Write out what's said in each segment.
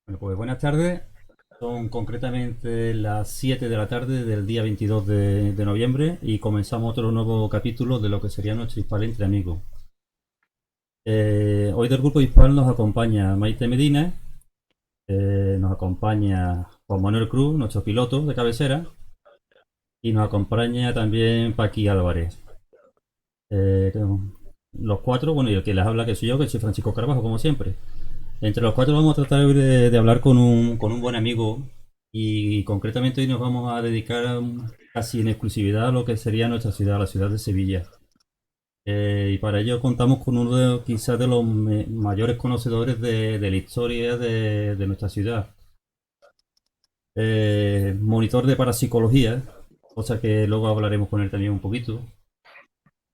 Bueno, pues buenas tardes. Son concretamente las 7 de la tarde del día 22 de noviembre y comenzamos otro nuevo capítulo de lo que sería nuestro Hispal entre amigos. Hoy del grupo Hispal nos acompaña Maite Medina, nos acompaña Juan Manuel Cruz, nuestro piloto de cabecera, y nos acompaña también Paqui Álvarez. Eh, los cuatro, bueno, y el que les habla que soy yo, que soy Francisco Carvajo, como siempre. Entre los cuatro vamos a tratar de hablar con un buen amigo y concretamente hoy nos vamos a dedicar casi en exclusividad a lo que sería nuestra ciudad, la ciudad de Sevilla. Y para ello contamos con uno de quizás de los mayores conocedores de la historia de nuestra ciudad. Monitor de parapsicología, cosa que luego hablaremos con él también un poquito.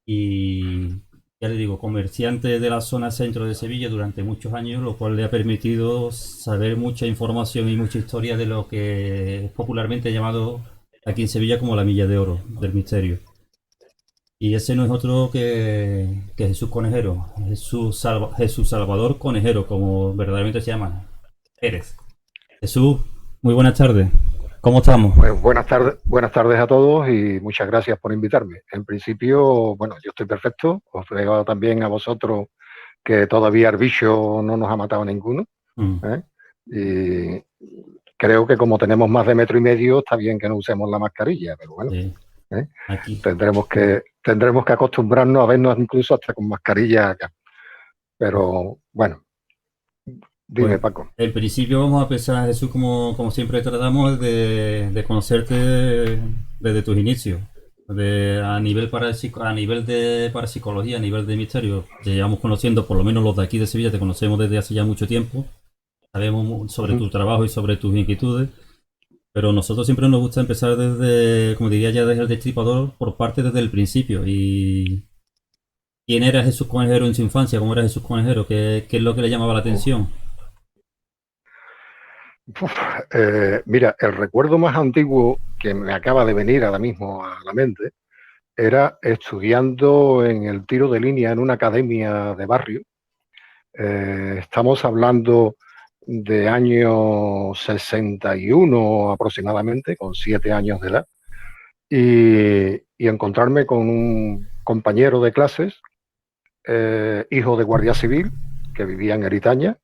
Y ya le digo, comerciante de la zona centro de Sevilla durante muchos años, lo cual le ha permitido saber mucha información y mucha historia de lo que es popularmente llamado aquí en Sevilla como la Milla de Oro del misterio. Y ese no es otro que Jesús Conejero, Jesús Salvador Conejero, como verdaderamente se llama, Pérez. Jesús, muy buenas tardes. ¿Cómo estamos? Pues buenas tardes a todos y muchas gracias por invitarme. En principio, bueno, yo estoy perfecto. Os veo también a vosotros que todavía el bicho no nos ha matado ninguno. Mm, ¿eh? Y creo que como tenemos más de metro y medio, está bien que no usemos la mascarilla, pero bueno, sí, ¿eh? aquí. tendremos que acostumbrarnos a vernos incluso hasta con mascarilla acá. Pero bueno, Pues dime, Paco. en principio vamos a empezar, Jesús, como siempre tratamos, de conocerte desde tus inicios. A nivel de parapsicología, a nivel de misterio, te llevamos conociendo, por lo menos los de aquí de Sevilla, te conocemos desde hace ya mucho tiempo. Sabemos sobre tu trabajo y sobre tus inquietudes, pero nosotros siempre nos gusta empezar desde, como diría ya, desde el destripador, por parte desde el principio. ¿Y quién era Jesús Conejero en su infancia? ¿Cómo era Jesús Conejero? ¿Qué es lo que le llamaba la Uf, atención? uf, mira, el recuerdo más antiguo que me acaba de venir ahora mismo a la mente era estudiando en el tiro de línea en una academia de barrio. Estamos hablando de año 61 aproximadamente, con 7 años de edad, y encontrarme con un compañero de clases, hijo de guardia civil, que vivía en Eritaña,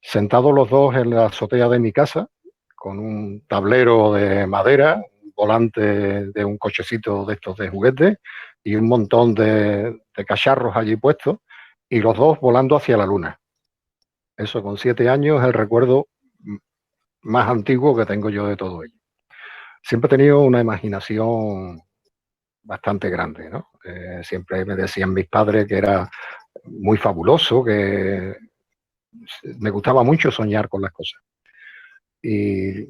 sentados los dos en la azotea de mi casa, con un tablero de madera, un volante de un cochecito de estos de juguete y un montón de cacharros allí puestos, y los dos volando hacia la luna. Eso con 7 años es el recuerdo más antiguo que tengo yo de todo ello. Siempre he tenido una imaginación bastante grande, ¿no? Siempre me decían mis padres que era muy fabuloso, que me gustaba mucho soñar con las cosas. Y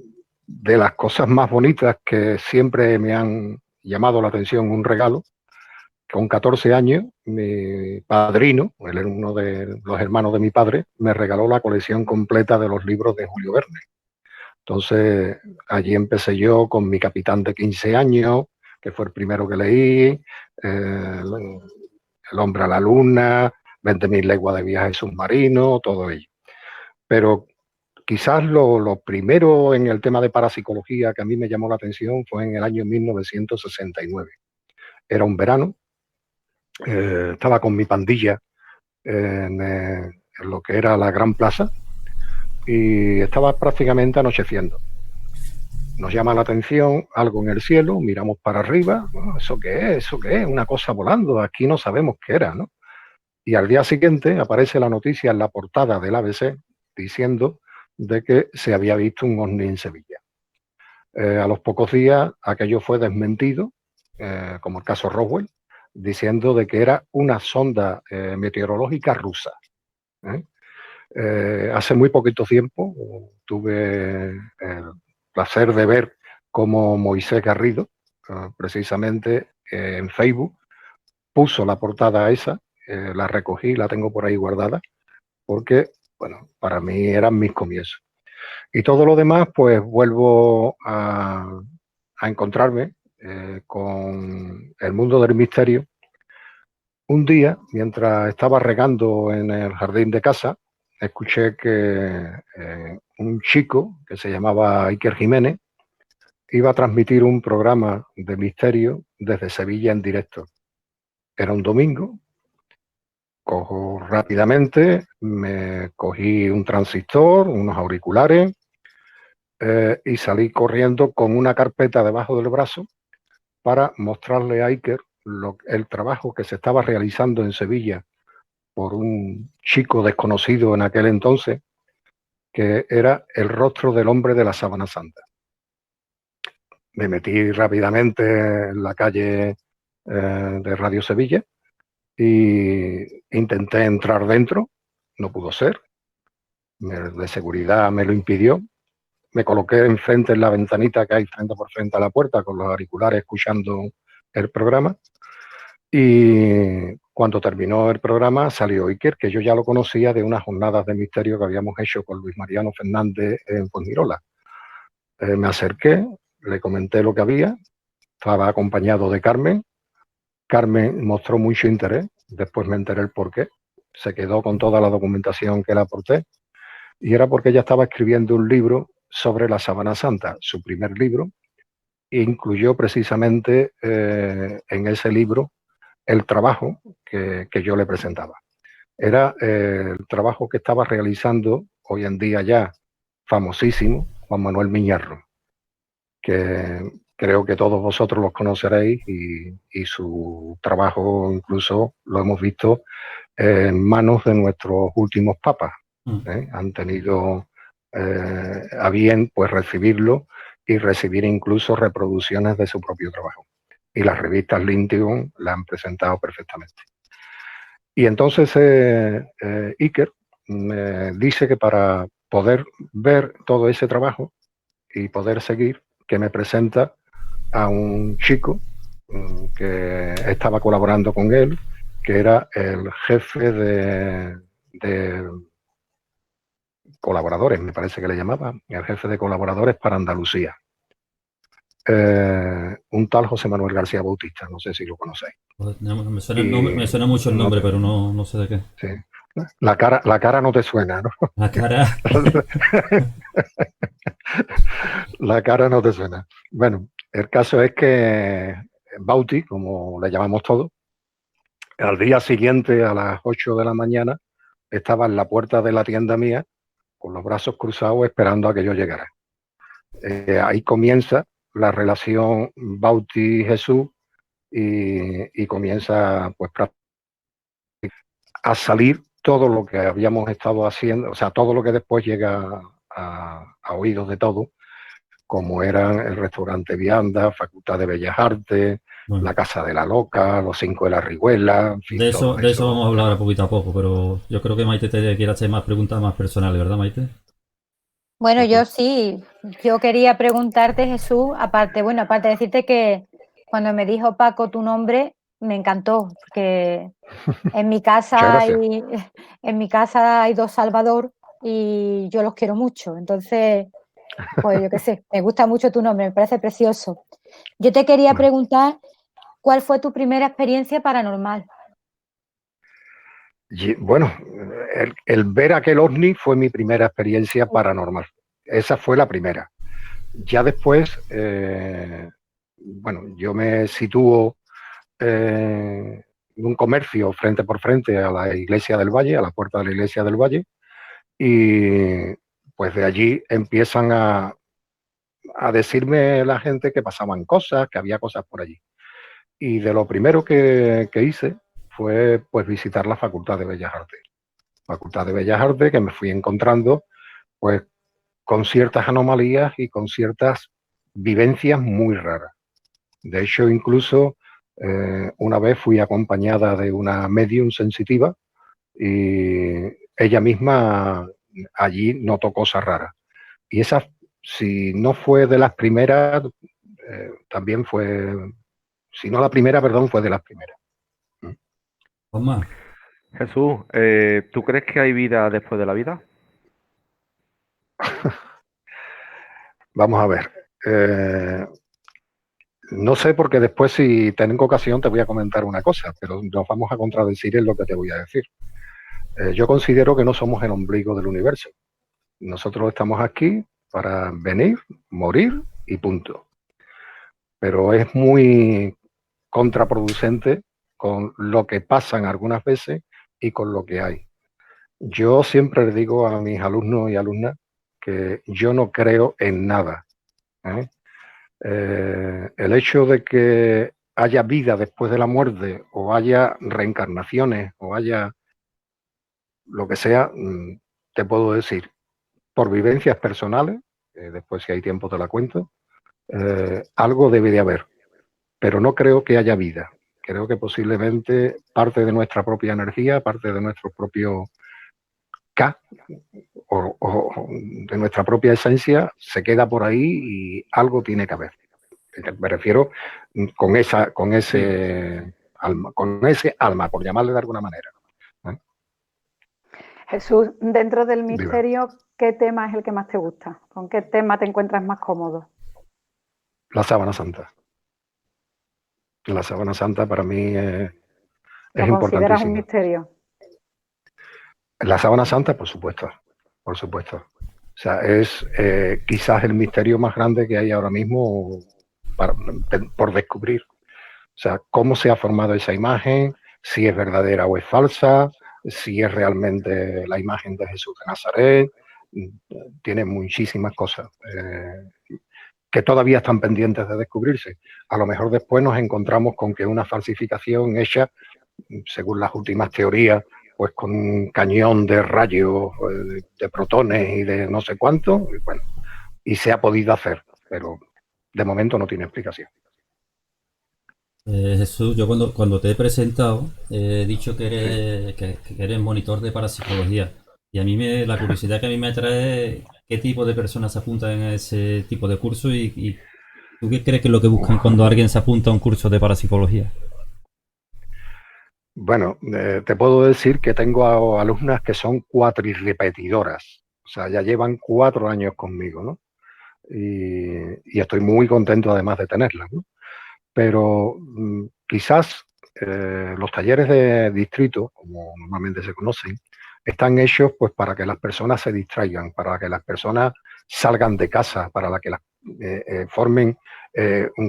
de las cosas más bonitas que siempre me han llamado la atención, un regalo, con 14 años, mi padrino, él era uno de los hermanos de mi padre, me regaló la colección completa de los libros de Julio Verne. Entonces, allí empecé yo con mi Capitán de 15 años, que fue el primero que leí, El hombre a la luna, 20.000 leguas de viaje submarino, todo ello. Pero quizás lo primero en el tema de parapsicología que a mí me llamó la atención fue en el año 1969. Era un verano, estaba con mi pandilla en lo que era la Gran Plaza y estaba prácticamente anocheciendo. Nos llama la atención algo en el cielo, miramos para arriba, ¿no? ¿Eso qué es? ¿Eso qué es? Una cosa volando, aquí no sabemos qué era, ¿no? Y al día siguiente aparece la noticia en la portada del ABC diciendo de que se había visto un ovni en Sevilla. A los pocos días aquello fue desmentido, como el caso Roswell, diciendo de que era una sonda meteorológica rusa. ¿eh? Hace muy poquito tiempo tuve el placer de ver cómo Moisés Garrido, precisamente en Facebook, puso la portada esa, la recogí, la tengo por ahí guardada, porque, bueno, para mí eran mis comienzos. Y todo lo demás, pues vuelvo a encontrarme con el mundo del misterio. Un día, mientras estaba regando en el jardín de casa, escuché que un chico que se llamaba Iker Jiménez iba a transmitir un programa de misterio desde Sevilla en directo. Era un domingo. Cojo rápidamente, me cogí un transistor, unos auriculares y salí corriendo con una carpeta debajo del brazo para mostrarle a Iker el trabajo que se estaba realizando en Sevilla por un chico desconocido en aquel entonces, que era el rostro del hombre de la Sábana Santa. Me metí rápidamente en la calle de Radio Sevilla y intenté entrar dentro, no pudo ser, de seguridad me lo impidió. Me coloqué enfrente en la ventanita que hay frente por frente a la puerta con los auriculares escuchando el programa. Y cuando terminó el programa salió Iker, que yo ya lo conocía de unas jornadas de misterio que habíamos hecho con Luis Mariano Fernández en Fuengirola. Me acerqué, le comenté lo que había, estaba acompañado de Carmen. Carmen mostró mucho interés, después me enteré el por qué. Se quedó con toda la documentación que le aporté y era porque ella estaba escribiendo un libro sobre la Sábana Santa, su primer libro, e incluyó precisamente en ese libro el trabajo que yo le presentaba. Era el trabajo que estaba realizando hoy en día ya famosísimo Juan Manuel Miñarro, que creo que todos vosotros los conoceréis y su trabajo incluso lo hemos visto en manos de nuestros últimos papas. Han tenido a bien pues recibirlo y recibir incluso reproducciones de su propio trabajo. Y las revistas Lintium la han presentado perfectamente. Y entonces Iker me dice que para poder ver todo ese trabajo y poder seguir, que me presenta a un chico que estaba colaborando con él, que era el jefe de colaboradores, me parece que le llamaba, el jefe de colaboradores para Andalucía. Un tal José Manuel García Bautista, no sé si lo conocéis. Me suena mucho el nombre, pero no sé de qué. Sí. La cara no te suena, ¿no? La cara. La cara no te suena. Bueno, el caso es que Bauti, como le llamamos todos, al día siguiente a las 8 de la mañana estaba en la puerta de la tienda mía con los brazos cruzados esperando a que yo llegara. Ahí comienza la relación Bauti-Jesús y comienza pues a salir todo lo que habíamos estado haciendo, o sea, todo lo que después llega a oídos de todos, como eran el restaurante Vianda, Facultad de Bellas Artes, la Casa de la Loca, los 5 de la Riguela, en fin, de eso vamos a hablar poquito a poco, pero yo creo que Maite te quiere hacer más preguntas más personales, ¿verdad, Maite? Bueno, yo sí, yo quería preguntarte, Jesús, aparte de decirte que cuando me dijo Paco tu nombre, me encantó, porque en mi casa hay 2 Salvador y yo los quiero mucho. Entonces, pues yo qué sé, me gusta mucho tu nombre, me parece precioso. Yo te quería preguntar, ¿cuál fue tu primera experiencia paranormal? Bueno, el ver aquel ovni fue mi primera experiencia paranormal. Esa fue la primera. Ya después, bueno, yo me sitúo en un comercio frente por frente a la iglesia del Valle, a la puerta de la iglesia del Valle, y pues de allí empiezan a decirme la gente que pasaban cosas, que había cosas por allí. Y de lo primero que hice fue pues visitar la Facultad de Bellas Artes. Facultad de Bellas Artes, que me fui encontrando pues con ciertas anomalías y con ciertas vivencias muy raras. De hecho, incluso una vez fui acompañada de una medium sensitiva y ella misma allí notó cosas raras. Y esa, si no fue de las primeras, también fue, si no la primera, perdón, fue de las primeras. Juanma. Jesús, ¿tú crees que hay vida después de la vida? Vamos a ver. No sé, porque después, si tengo ocasión, te voy a comentar una cosa, pero nos vamos a contradecir en lo que te voy a decir. Yo considero que no somos el ombligo del universo. Nosotros estamos aquí para venir, morir y punto. Pero es muy contraproducente con lo que pasan algunas veces y con lo que hay. Yo siempre le digo a mis alumnos y alumnas que yo no creo en nada, ¿eh? El hecho de que haya vida después de la muerte o haya reencarnaciones o haya lo que sea, te puedo decir, por vivencias personales, después si hay tiempo te la cuento, algo debe de haber, pero no creo que haya vida. Creo que posiblemente parte de nuestra propia energía, parte de nuestro propio K o de nuestra propia esencia se queda por ahí y algo tiene que haber. Me refiero con ese alma, por llamarle de alguna manera. Jesús, dentro del Dime. misterio, ¿qué tema es el que más te gusta? ¿Con qué tema te encuentras más cómodo? La sábana santa. La sábana santa para mí es ¿Lo consideras un importantísimo. misterio? La sábana santa, por supuesto, por supuesto. O sea, es quizás el misterio más grande que hay ahora mismo por descubrir. O sea, cómo se ha formado esa imagen, si es verdadera o es falsa, si es realmente la imagen de Jesús de Nazaret. Tiene muchísimas cosas que todavía están pendientes de descubrirse. A lo mejor después nos encontramos con que una falsificación hecha, según las últimas teorías, pues con un cañón de rayos, de protones y de no sé cuánto, y bueno, y se ha podido hacer, pero de momento no tiene explicación. Jesús, yo cuando te he presentado he dicho que eres monitor de parapsicología. Y a mí la curiosidad que a mí me atrae qué tipo de personas se apuntan en ese tipo de curso y ¿tú qué crees que es lo que buscan cuando alguien se apunta a un curso de parapsicología? Bueno, te puedo decir que tengo alumnas que son cuatrirrepetidoras, o sea, ya llevan 4 años conmigo, ¿no? Y estoy muy contento además de tenerlas, ¿no? Pero quizás los talleres de distrito, como normalmente se conocen, están hechos pues para que las personas se distraigan, para que las personas salgan de casa, para que formen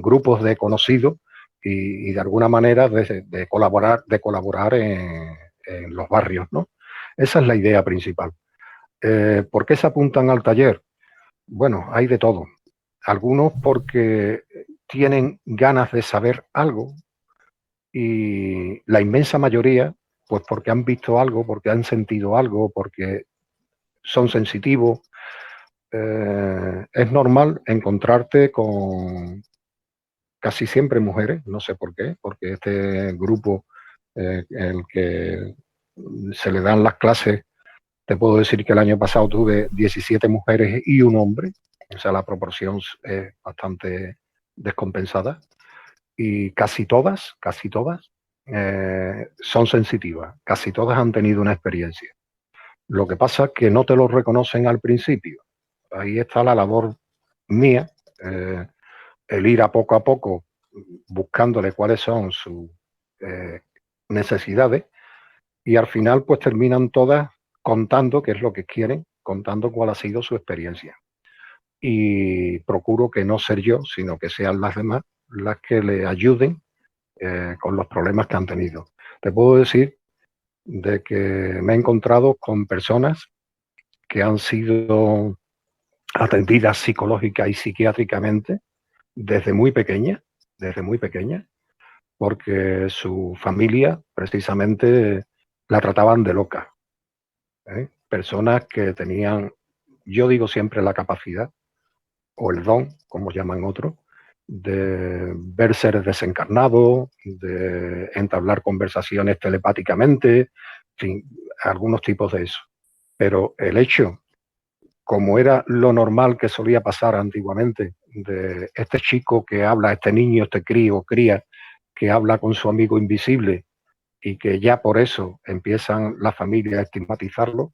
grupos de conocidos y de alguna manera de colaborar en los barrios, ¿no? Esa es la idea principal. ¿Por qué se apuntan al taller? Bueno, hay de todo. Algunos porque tienen ganas de saber algo y la inmensa mayoría, pues porque han visto algo, porque han sentido algo, porque son sensitivos. Es normal encontrarte con casi siempre mujeres, no sé por qué, porque este grupo, el que se le dan las clases, te puedo decir que el año pasado tuve 17 mujeres y un hombre, o sea, la proporción es bastante descompensada, y casi todas son sensitivas, casi todas han tenido una experiencia. Lo que pasa es que no te lo reconocen al principio. Ahí está la labor mía, el ir a poco buscándole cuáles son sus necesidades y al final pues terminan todas contando qué es lo que quieren, contando cuál ha sido su experiencia. Y procuro que no ser yo, sino que sean las demás las que le ayuden con los problemas que han tenido. Te puedo decir de que me he encontrado con personas que han sido atendidas psicológica y psiquiátricamente desde muy pequeña, porque su familia precisamente la trataban de loca. Personas que tenían, yo digo siempre la capacidad, o el don, como llaman otros, de ver seres desencarnados, de entablar conversaciones telepáticamente, en fin, algunos tipos de eso. Pero el hecho, como era lo normal que solía pasar antiguamente, de este chico que habla, este niño, este crío o cría, que habla con su amigo invisible y que ya por eso empiezan la familia a estigmatizarlo,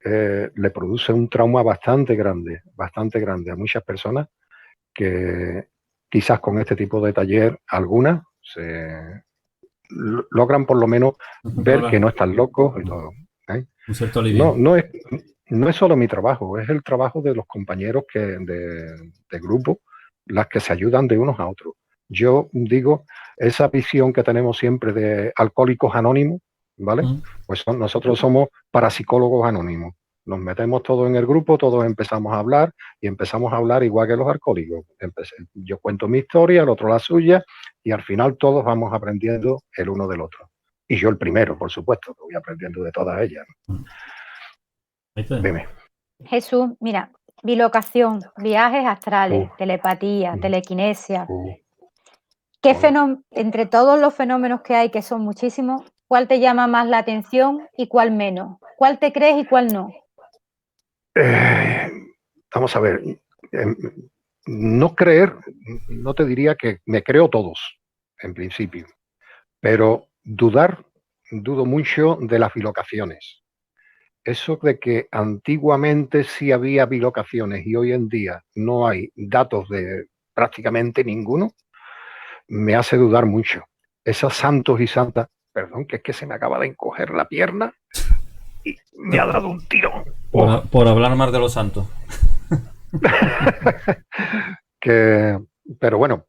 le produce un trauma bastante grande a muchas personas que quizás con este tipo de taller algunas se logran por lo menos ver que no están locos y todo. Un cierto alivio. No es solo mi trabajo, es el trabajo de los compañeros de grupo, las que se ayudan de unos a otros. Yo digo, esa visión que tenemos siempre de alcohólicos anónimos, ¿vale? Pues nosotros somos parapsicólogos anónimos. Nos metemos todos en el grupo, todos empezamos a hablar y empezamos a hablar igual que los alcohólicos. Yo cuento mi historia, el otro la suya y al final todos vamos aprendiendo el uno del otro. Y yo el primero, por supuesto, que voy aprendiendo de todas ellas. Ahí está. Dime. Jesús, mira, bilocación, viajes astrales, telepatía, Mm. telequinesia. ¿Qué Entre todos los fenómenos que hay, que son muchísimos, ¿cuál te llama más la atención y cuál menos? ¿Cuál te crees y cuál no? Vamos a ver. No creer, no te diría que me creo todos, en principio, pero dudo mucho de las bilocaciones. Eso de que antiguamente sí había bilocaciones y hoy en día no hay datos de prácticamente ninguno, me hace dudar mucho. Esos santos y santas, perdón, que es que se me acaba de encoger la pierna y me ha dado un tirón. Por hablar más de los santos. Pero bueno,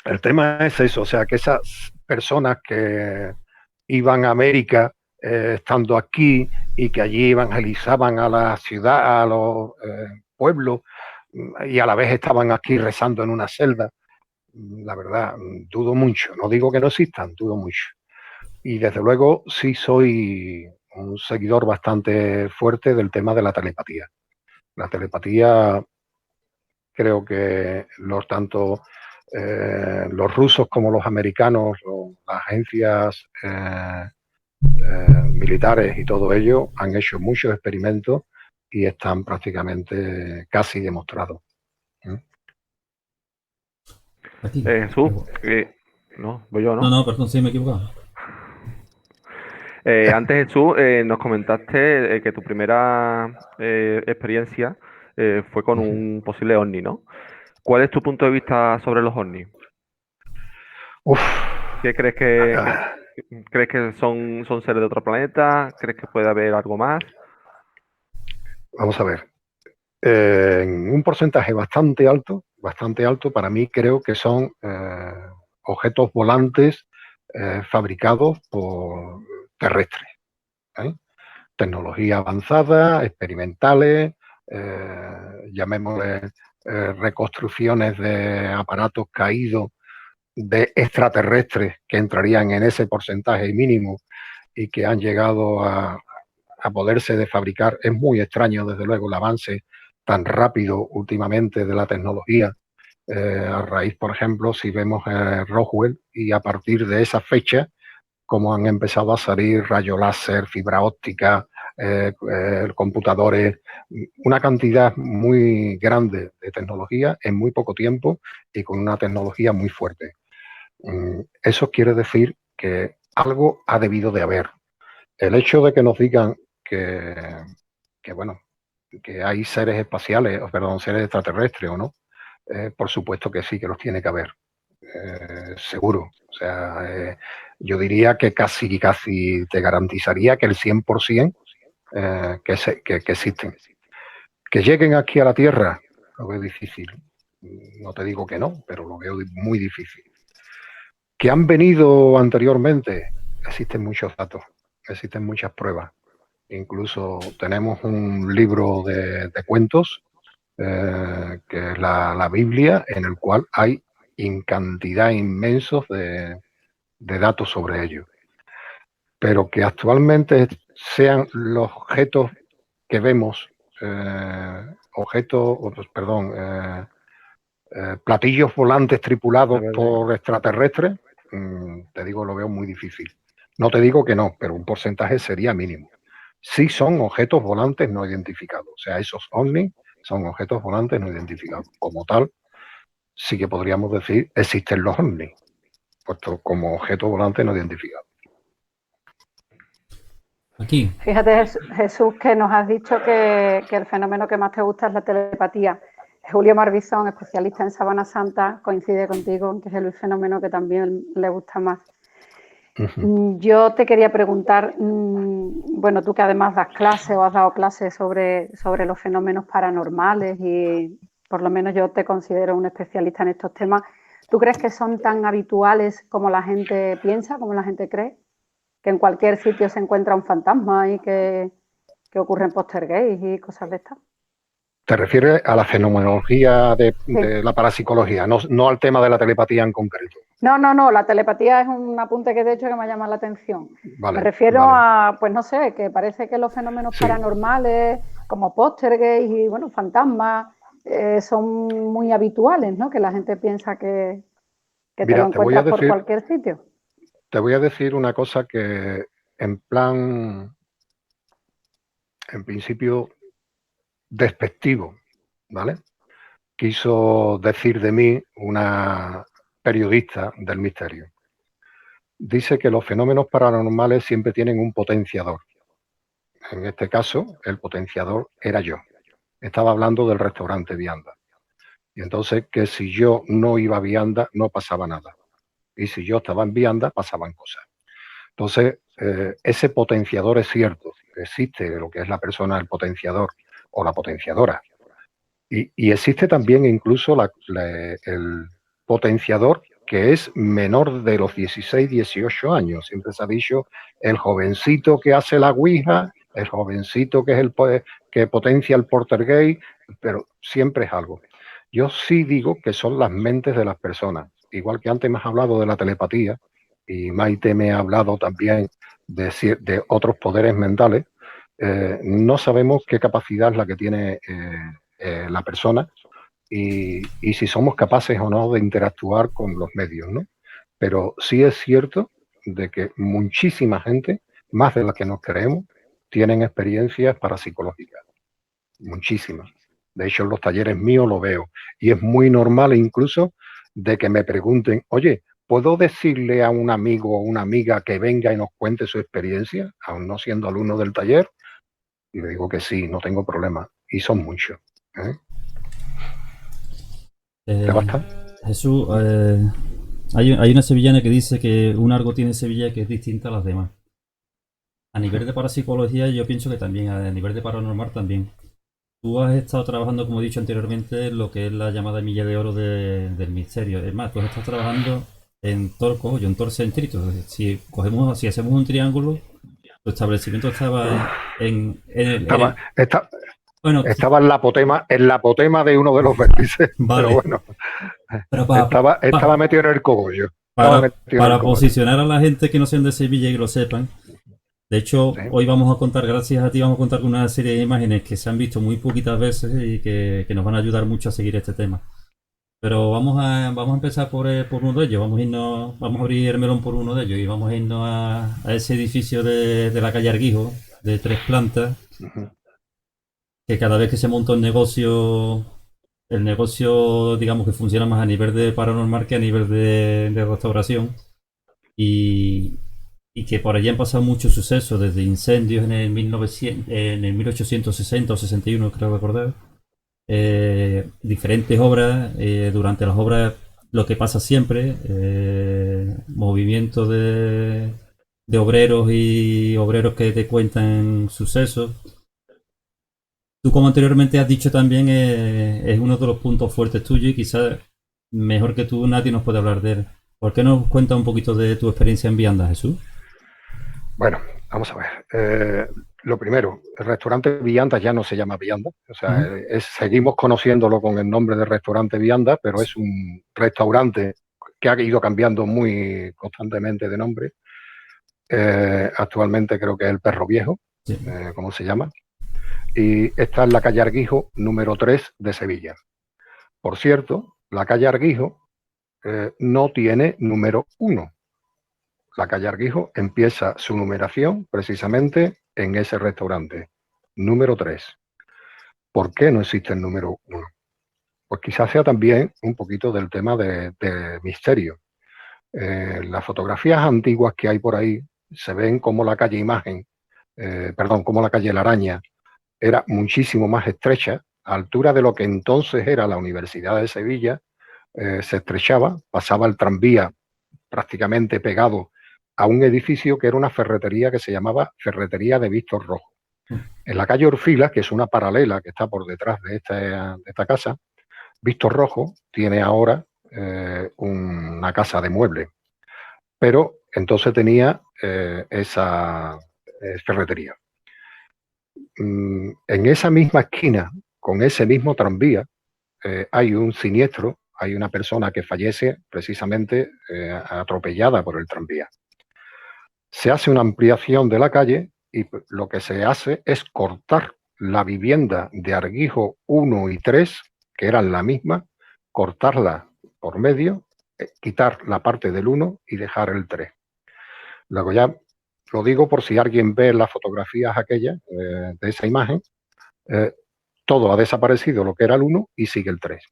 el tema es eso, o sea, que esas personas que iban a América estando aquí y que allí evangelizaban a la ciudad, a los pueblos, y a la vez estaban aquí rezando en una celda, la verdad, dudo mucho. No digo que no existan, dudo mucho. Y desde luego sí soy un seguidor bastante fuerte del tema de la telepatía. La telepatía, creo que tanto los rusos como los americanos, las agencias militares y todo ello han hecho muchos experimentos y están prácticamente casi demostrados. Jesús, no, voy yo, ¿no? No, perdón, sí me he equivocado. Antes, Jesús, nos comentaste que tu primera experiencia fue con un posible ovni, ¿no? ¿Cuál es tu punto de vista sobre los ovnis? Uf. ¿Qué crees que son seres de otro planeta? ¿Crees que puede haber algo más? Vamos a ver. En un porcentaje bastante alto, para mí creo que son objetos volantes fabricados por terrestres. Tecnología avanzada, experimentales, llamémosle reconstrucciones de aparatos caídos de extraterrestres que entrarían en ese porcentaje mínimo y que han llegado a poderse de fabricar. Es muy extraño, desde luego, el avance tan rápido últimamente de la tecnología. A raíz, por ejemplo, si vemos Roswell y a partir de esa fecha, como han empezado a salir rayos láser, fibra óptica, computadores, una cantidad muy grande de tecnología en muy poco tiempo y con una tecnología muy fuerte. Eso quiere decir que algo ha debido de haber. El hecho de que nos digan que bueno, que hay seres espaciales, seres extraterrestres o no, por supuesto que sí, que los tiene que haber, seguro. O sea, yo diría que casi te garantizaría que el 100% que existen. Que lleguen aquí a la Tierra, lo veo difícil. No te digo que no, pero lo veo muy difícil. Que han venido anteriormente, existen muchos datos, existen muchas pruebas. Incluso tenemos un libro de cuentos, que es la Biblia, en el cual hay cantidad inmensos de datos sobre ello. Pero que actualmente sean los objetos que vemos, platillos volantes tripulados por extraterrestres, te digo, lo veo muy difícil. No te digo que no, pero un porcentaje sería mínimo. Sí son objetos volantes no identificados. O sea, esos ovnis son objetos volantes no identificados. Como tal, sí que podríamos decir existen los ovnis, puesto como objetos volantes no identificados. Aquí. Fíjate, Jesús, que nos has dicho que el fenómeno que más te gusta es la telepatía. Julio Marbizón, especialista en Sábana Santa, coincide contigo en que es el fenómeno que también le gusta más. Yo te quería preguntar, bueno, tú que además das clases o has dado clases sobre los fenómenos paranormales y por lo menos yo te considero un especialista en estos temas, ¿tú crees que son tan habituales como la gente piensa, como la gente cree? Que en cualquier sitio se encuentra un fantasma y que ocurren poltergeist y cosas de estas. ¿Te refieres a la fenomenología de Sí. la parapsicología, no al tema de la telepatía en concreto? No, la telepatía es un apunte que de hecho que me llama la atención. Vale, Me refiero vale. a, pues no sé, que parece que los fenómenos Sí. paranormales, como poltergeist y bueno, fantasmas, son muy habituales, ¿no? Que la gente piensa que te Mira, lo encuentras por cualquier sitio. te voy a decir una cosa que en plan, en principio, despectivo, ¿vale? Quiso decir de mí una periodista del misterio. Dice que los fenómenos paranormales siempre tienen un potenciador. En este caso, el potenciador era yo. Estaba hablando del restaurante Vianda. Y entonces, que si yo no iba a Vianda, no pasaba nada. Y si yo estaba en Vianda, pasaban cosas. Entonces, ese potenciador es cierto. Existe lo que es la persona, el potenciador o la potenciadora. Y existe también incluso el potenciador que es menor de los 16, 18 años. Siempre se ha dicho el jovencito que hace la ouija, el jovencito que es que potencia el poltergeist, pero siempre es algo. Yo sí digo que son las mentes de las personas. Igual que antes me has hablado de la telepatía y Maite me ha hablado también de otros poderes mentales, no sabemos qué capacidad es la que tiene la persona y si somos capaces o no de interactuar con los medios, ¿no? Pero sí es cierto de que muchísima gente, más de la que nos creemos, tienen experiencias parapsicológicas. Muchísimas. De hecho, en los talleres míos lo veo. Y es muy normal incluso de que me pregunten, oye, ¿puedo decirle a un amigo o una amiga que venga y nos cuente su experiencia, aún no siendo alumno del taller? Y le digo que sí, no tengo problema. Y son muchos. ¿Te basta? Jesús, hay una sevillana que dice que un algo tiene Sevilla que es distinta a las demás. A nivel de parapsicología yo pienso que también, a nivel de paranormal también. Tú has estado trabajando, como he dicho anteriormente, en lo que es la llamada milla de oro del misterio. Es más, tú has estado trabajando en Torco, yo en Torcentrito. Si hacemos un triángulo, tu establecimiento estaba bueno, estaba en la apotema de uno de los vértices. vale. Pero bueno, Pero estaba metido en el cogollo. Para posicionar a la gente que no sean de Sevilla y que lo sepan. De hecho, Sí. hoy vamos a contar, gracias a ti, vamos a contar una serie de imágenes que se han visto muy poquitas veces y que nos van a ayudar mucho a seguir este tema. Pero vamos a empezar por uno de ellos. Vamos a abrir el melón por uno de ellos y vamos a irnos a ese edificio de la calle Arguijo, de 3 plantas, que cada vez que se monta un negocio, el negocio, digamos que funciona más a nivel de paranormal que a nivel de restauración. Y que por allí han pasado muchos sucesos, desde incendios en el 1860 o 61, creo recordar. Diferentes obras, durante las obras lo que pasa siempre, movimiento de obreros y obreros que te cuentan sucesos. Tú, como anteriormente has dicho también, es uno de los puntos fuertes tuyos y quizás mejor que tú nadie nos puede hablar de él. ¿Por qué no nos cuentas un poquito de tu experiencia en Vianda, Jesús? Bueno, vamos a ver. Lo primero, el restaurante Vianda ya no se llama Vianda. O sea, seguimos conociéndolo con el nombre de restaurante Vianda, pero es un restaurante que ha ido cambiando muy constantemente de nombre. Actualmente creo que es el Perro Viejo, Sí. ¿cómo se llama? Y está en la calle Arguijo, número 3 de Sevilla. Por cierto, la calle Arguijo no tiene número 1. La calle Arguijo empieza su numeración precisamente en ese restaurante, número 3. ¿Por qué no existe el número 1? Pues quizás sea también un poquito del tema de misterio. Las fotografías antiguas que hay por ahí se ven como la calle como la calle La Araña era muchísimo más estrecha, a altura de lo que entonces era la Universidad de Sevilla, se estrechaba, pasaba el tranvía prácticamente pegado a un edificio que era una ferretería que se llamaba Ferretería de Víctor Rojo. En la calle Orfila, que es una paralela que está por detrás de esta casa, Víctor Rojo tiene ahora una casa de muebles, pero entonces tenía esa ferretería. En esa misma esquina, con ese mismo tranvía, hay un siniestro, hay una persona que fallece precisamente atropellada por el tranvía. Se hace una ampliación de la calle y lo que se hace es cortar la vivienda de Arguijo 1 y 3, que eran la misma, cortarla por medio, quitar la parte del 1 y dejar el 3. Luego ya lo digo por si alguien ve las fotografías aquellas de esa imagen, todo ha desaparecido lo que era el 1 y sigue el 3.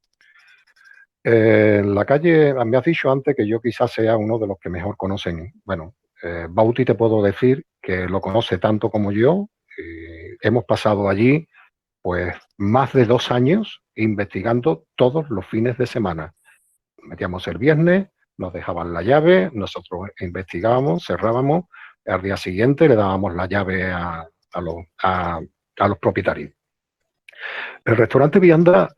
En la calle, me has dicho antes que yo quizás sea uno de los que mejor conocen. Bueno, Bauti te puedo decir que lo conoce tanto como yo. Hemos pasado allí pues más de 2 años investigando todos los fines de semana. Metíamos el viernes, nos dejaban la llave, nosotros investigábamos, cerrábamos, al día siguiente le dábamos la llave a los propietarios. El restaurante Vianda,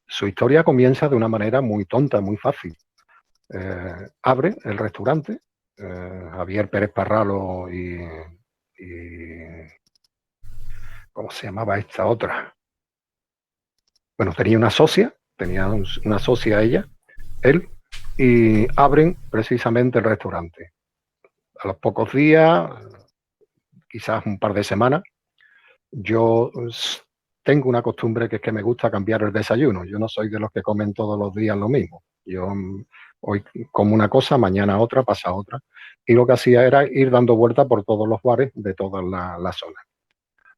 su historia comienza de una manera muy tonta, muy fácil. Abre el restaurante, Javier Pérez Parralo y ¿cómo se llamaba esta otra? Bueno, tenía una socia ella, él, y abren precisamente el restaurante. A los pocos días, quizás un par de semanas, yo tengo una costumbre que es que me gusta cambiar el desayuno. Yo no soy de los que comen todos los días lo mismo. Yo hoy como una cosa, mañana otra, pasa otra. Y lo que hacía era ir dando vueltas por todos los bares de toda la zona.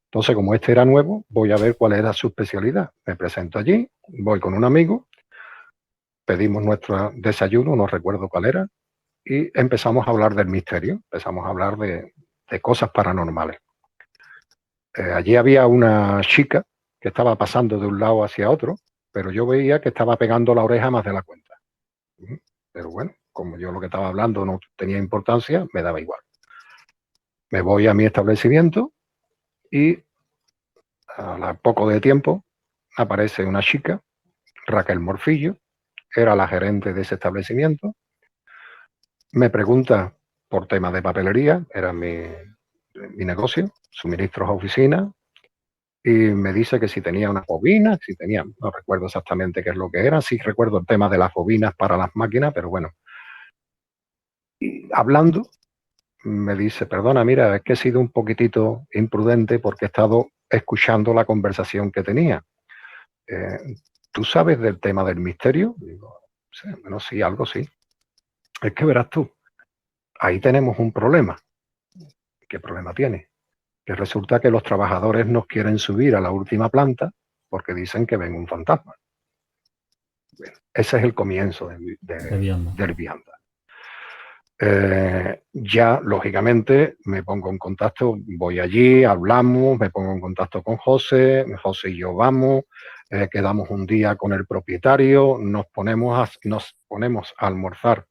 Entonces, como este era nuevo, voy a ver cuál era su especialidad. Me presento allí, voy con un amigo, pedimos nuestro desayuno, no recuerdo cuál era, y empezamos a hablar del misterio, empezamos a hablar de cosas paranormales. Allí había una chica que estaba pasando de un lado hacia otro, pero yo veía que estaba pegando la oreja más de la cuenta. Pero bueno, como yo lo que estaba hablando no tenía importancia, me daba igual. Me voy a mi establecimiento y a poco de tiempo aparece una chica, Raquel Morcillo, era la gerente de ese establecimiento. Me pregunta por temas de papelería, era mi negocio, suministros a oficina, y me dice que si tenía unas bobinas, si tenía, no recuerdo exactamente qué es lo que era, sí recuerdo el tema de las bobinas para las máquinas, pero bueno. Y hablando, me dice, perdona, mira, es que he sido un poquitito imprudente porque he estado escuchando la conversación que tenía. ¿Tú sabes del tema del misterio? Digo, sí, bueno, sí, algo sí. Es que verás tú, ahí tenemos un problema. ¿Qué problema tiene? Que resulta que los trabajadores no quieren subir a la última planta porque dicen que ven un fantasma. Bueno, ese es el comienzo del Vianda. Ya, lógicamente, me pongo en contacto, voy allí, hablamos, me pongo en contacto con José y yo vamos, quedamos un día con el propietario, nos ponemos a almorzar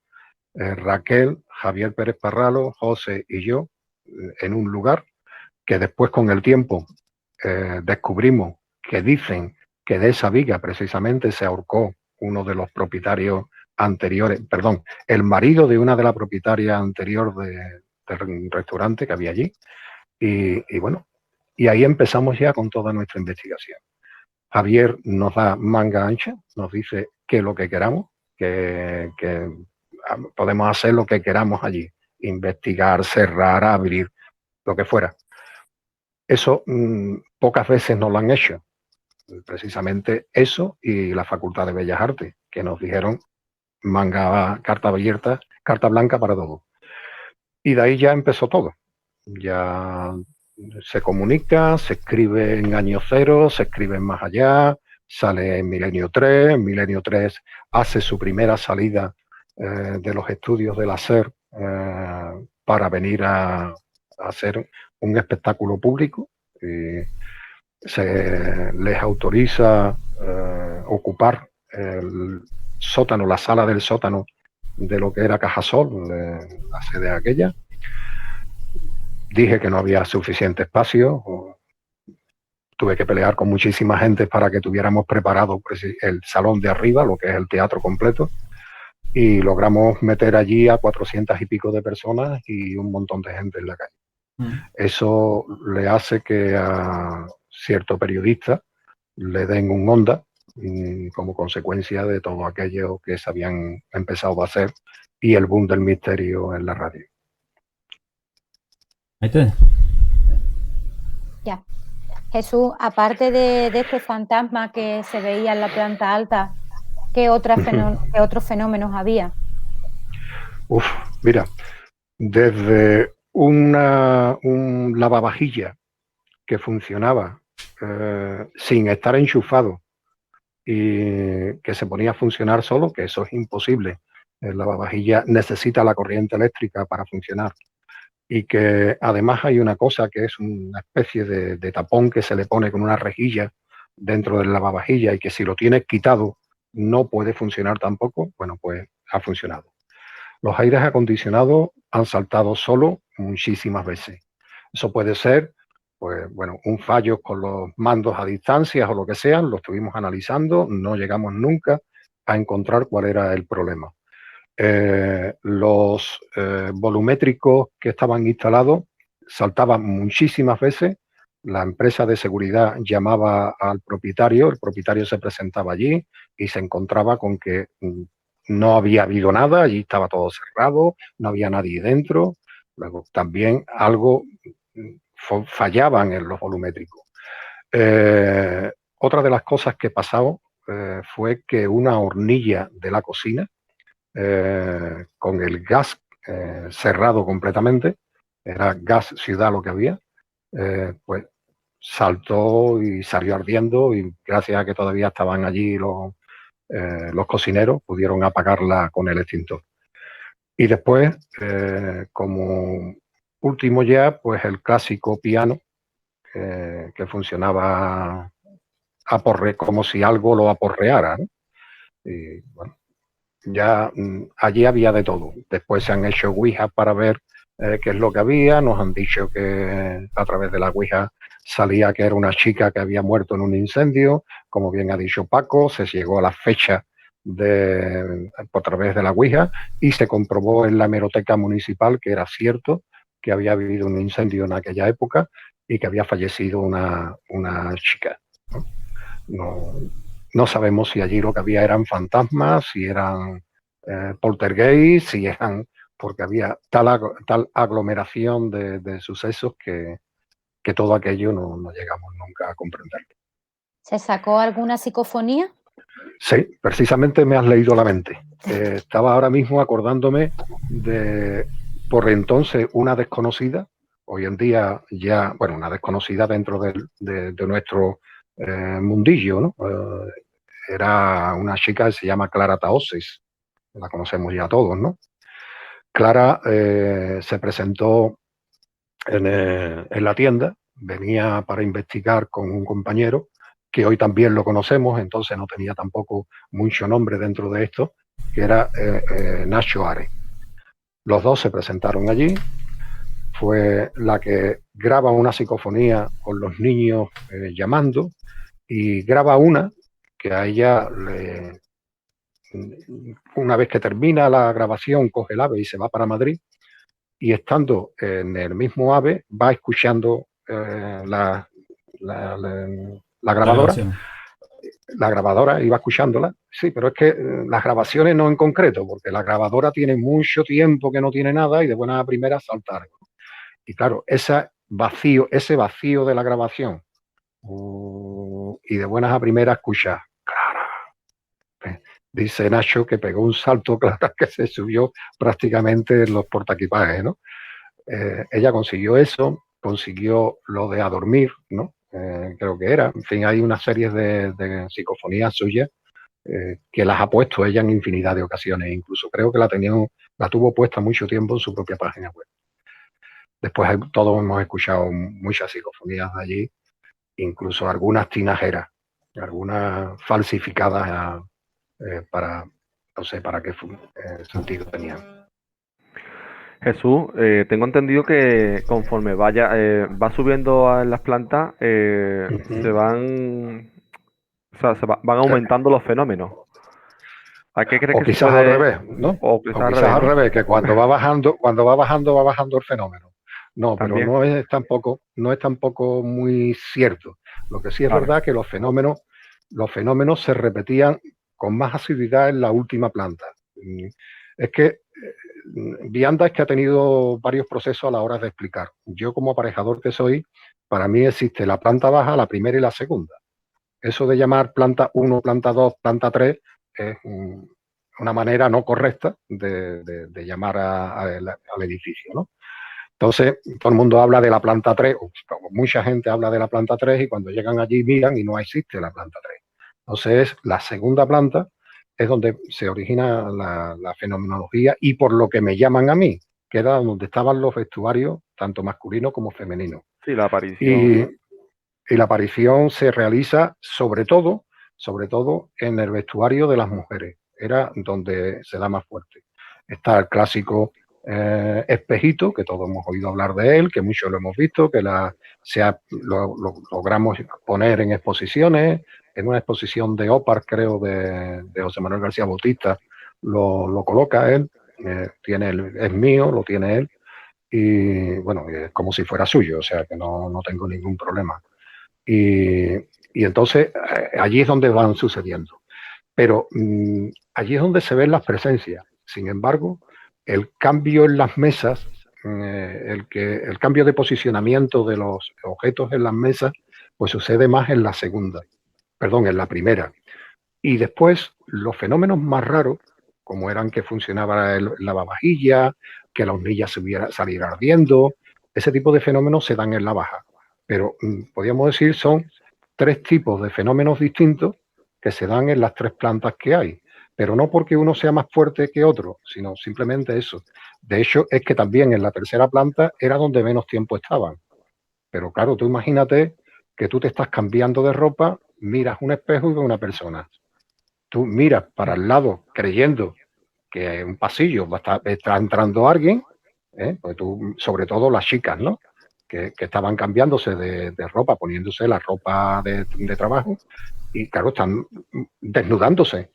Raquel, Javier Pérez Parralo, José y yo en un lugar que después con el tiempo descubrimos que dicen que de esa viga precisamente se ahorcó uno de los propietarios anteriores, perdón, el marido de una de las propietarias anterior del restaurante que había allí. Y bueno, y ahí empezamos ya con toda nuestra investigación. Javier nos da manga ancha, nos dice qué es lo que queramos, que podemos hacer lo que queramos allí, investigar, cerrar, abrir, lo que fuera. Eso pocas veces nos lo han hecho. Precisamente eso y la Facultad de Bellas Artes, que nos dijeron manga, carta abierta, carta blanca para todo. Y de ahí ya empezó todo. Ya se comunica, se escribe en Año Cero, se escribe en Más Allá, sale en Milenio 3. Milenio 3 hace su primera salida de los estudios del SER para venir a hacer un espectáculo público. Se les autoriza ocupar el sótano, la sala del sótano de lo que era Cajasol, la sede aquella. Dije que no había suficiente espacio. Tuve que pelear con muchísima gente para que tuviéramos preparado pues, el salón de arriba, lo que es el teatro completo, y logramos meter allí a 400 y pico de personas y un montón de gente en la calle. Eso le hace que a cierto periodista le den un onda como consecuencia de todo aquello que se habían empezado a hacer y el boom del misterio en la radio. Maite. Ya. Jesús, aparte de este fantasma que se veía en la planta alta, ¿qué otros fenómenos había? Mira, desde un lavavajilla que funcionaba sin estar enchufado y que se ponía a funcionar solo, que eso es imposible. El lavavajilla necesita la corriente eléctrica para funcionar. Y que además hay una cosa que es una especie de tapón que se le pone con una rejilla dentro del lavavajilla y que si lo tienes quitado no puede funcionar tampoco. Bueno, pues ha funcionado. Los aires acondicionados han saltado solo muchísimas veces. Eso puede ser, pues bueno, un fallo con los mandos a distancias o lo que sea. Lo estuvimos analizando, no llegamos nunca a encontrar cuál era el problema. Los volumétricos que estaban instalados saltaban muchísimas veces. La empresa de seguridad llamaba al propietario, el propietario se presentaba allí y se encontraba con que no había habido nada, allí estaba todo cerrado, no había nadie dentro. Luego también algo fallaban en los volumétricos. Otra de las cosas que pasó fue que una hornilla de la cocina, con el gas cerrado completamente, era gas ciudad lo que había, pues saltó y salió ardiendo y gracias a que todavía estaban allí los cocineros pudieron apagarla con el extintor. Y después, como último ya, pues el clásico piano que funcionaba como si algo lo aporreara, ¿no? Y bueno, ya allí había de todo. Después se han hecho ouijas para ver qué es lo que había. Nos han dicho que a través de la ouija salía que era una chica que había muerto en un incendio. Como bien ha dicho Paco, se llegó a la fecha por través de la ouija y se comprobó en la hemeroteca municipal que era cierto que había habido un incendio en aquella época y que había fallecido una chica. No sabemos si allí lo que había eran fantasmas, si eran poltergeist, si eran... porque había tal aglomeración de sucesos que todo aquello no llegamos nunca a comprender. ¿Se sacó alguna psicofonía? Sí, precisamente me has leído la mente. Estaba ahora mismo acordándome de, por entonces, una desconocida, hoy en día ya, bueno, una desconocida dentro de nuestro mundillo, ¿no? Era una chica que se llama Clara Tahoces, la conocemos ya todos, ¿no? Clara se presentó en la tienda, venía para investigar con un compañero que hoy también lo conocemos, entonces no tenía tampoco mucho nombre dentro de esto, que era Nacho Are. Los dos se presentaron allí, fue la que graba una psicofonía con los niños llamando y graba una que a ella una vez que termina la grabación coge el AVE y se va para Madrid y estando en el mismo AVE va escuchando la grabadora. La grabadora iba escuchándola, sí, pero es que las grabaciones no en concreto, porque la grabadora tiene mucho tiempo que no tiene nada y de buena primera salta algo. Y claro, ese vacío de la grabación y de buenas a primeras escucha, Clara. Dice Nacho que pegó un salto, Clara, que se subió prácticamente en los portaequipajes, ¿no? Ella consiguió eso, consiguió lo de a dormir, ¿no? Creo que era. En fin, hay una serie de psicofonías suyas que las ha puesto ella en infinidad de ocasiones. Incluso creo que la tuvo puesta mucho tiempo en su propia página web. Después todos hemos escuchado muchas psicofonías de allí, incluso algunas tinajeras, algunas falsificadas para no sé para qué sentido tenían. Jesús, tengo entendido que conforme va subiendo a las plantas, se van, o sea, van aumentando los fenómenos. ¿A qué crees O que se quizás al puede, revés, ¿no? o O quizás al quizás revés, al ¿no? revés, que cuando va bajando el fenómeno. No, pero También, no es tampoco muy cierto. Lo que sí es vale. verdad que los fenómenos se repetían con más asiduidad en la última planta. Es que Vianda es que ha tenido varios procesos a la hora de explicar. Yo, como aparejador que soy, para mí existe la planta baja, la primera y la segunda. Eso de llamar planta 1, planta 2, planta 3 es una manera no correcta de llamar al edificio, ¿no? Entonces, todo el mundo habla de la planta 3, o mucha gente habla de la planta 3 y cuando llegan allí miran y no existe la planta 3. Entonces, la segunda planta es donde se origina la fenomenología y por lo que me llaman a mí, que era donde estaban los vestuarios, tanto masculinos como femeninos. Sí, la aparición. Y, y la aparición se realiza sobre todo en el vestuario de las mujeres. Era donde se da más fuerte. Está el clásico espejito, que todos hemos oído hablar de él, que muchos lo hemos visto, que lo logramos poner en exposiciones. En una exposición de OPAR, creo, de José Manuel García Bautista, lo coloca él. Es mío, lo tiene él. Y bueno, es como si fuera suyo, o sea que no tengo ningún problema. Y entonces allí es donde van sucediendo. Pero allí es donde se ven las presencias. Sin embargo, el cambio en las mesas, el cambio de posicionamiento de los objetos en las mesas, pues sucede más en en la primera. Y después los fenómenos más raros, como eran que funcionaba el lavavajillas, que la hornilla saliera ardiendo, ese tipo de fenómenos se dan en la baja. Pero podríamos decir son 3 tipos de fenómenos distintos que se dan en las 3 plantas que hay. Pero no porque uno sea más fuerte que otro, sino simplemente eso. De hecho, es que también en la tercera planta era donde menos tiempo estaban. Pero claro, tú imagínate que tú te estás cambiando de ropa, miras un espejo y ves una persona. Tú miras para el lado creyendo que en un pasillo está entrando alguien, pues tú, sobre todo las chicas, ¿no? Que estaban cambiándose de ropa, poniéndose la ropa de trabajo y claro, están desnudándose.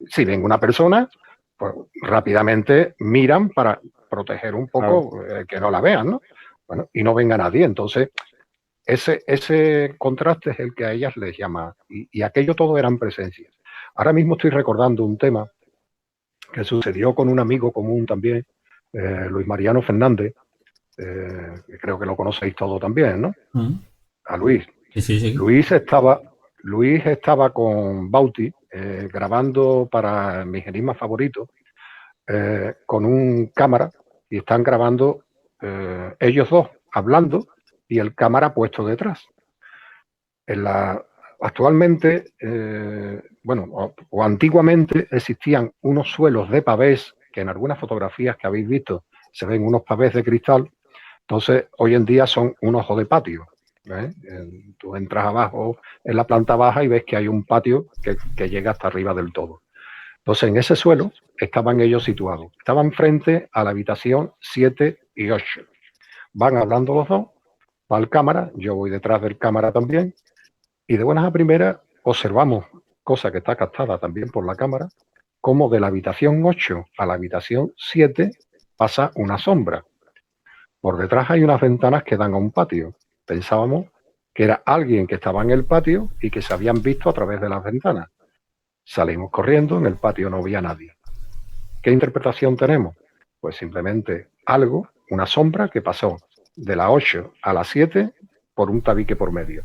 Si ven una persona, pues rápidamente miran para proteger un poco que no la vean, ¿no? Bueno, y no venga nadie. Entonces, ese contraste es el que a ellas les llama. Y aquello todo eran presencias. Ahora mismo estoy recordando un tema que sucedió con un amigo común también, Luis Mariano Fernández, que creo que lo conocéis todo también, ¿no? A Luis. Sí. Luis estaba con Bauti grabando para mis enigmas favoritos con un cámara y están grabando ellos dos hablando y el cámara puesto detrás. Actualmente, o antiguamente existían unos suelos de pavés, que en algunas fotografías que habéis visto se ven unos pavés de cristal. Entonces, hoy en día son un ojo de patio. Tú entras abajo en la planta baja y ves que hay un patio que llega hasta arriba del todo. Entonces, en ese suelo estaban ellos situados. Estaban frente a la habitación 7 y 8. Van hablando los dos, va el cámara, yo voy detrás del cámara también, y de buenas a primeras observamos, cosa que está captada también por la cámara, cómo de la habitación 8 a la habitación 7 pasa una sombra. Por detrás hay unas ventanas que dan a un patio. Pensábamos que era alguien que estaba en el patio y que se habían visto a través de las ventanas. Salimos corriendo, en el patio no había nadie. ¿Qué interpretación tenemos? Pues simplemente algo, una sombra que pasó de la 8 a la 7 por un tabique por medio.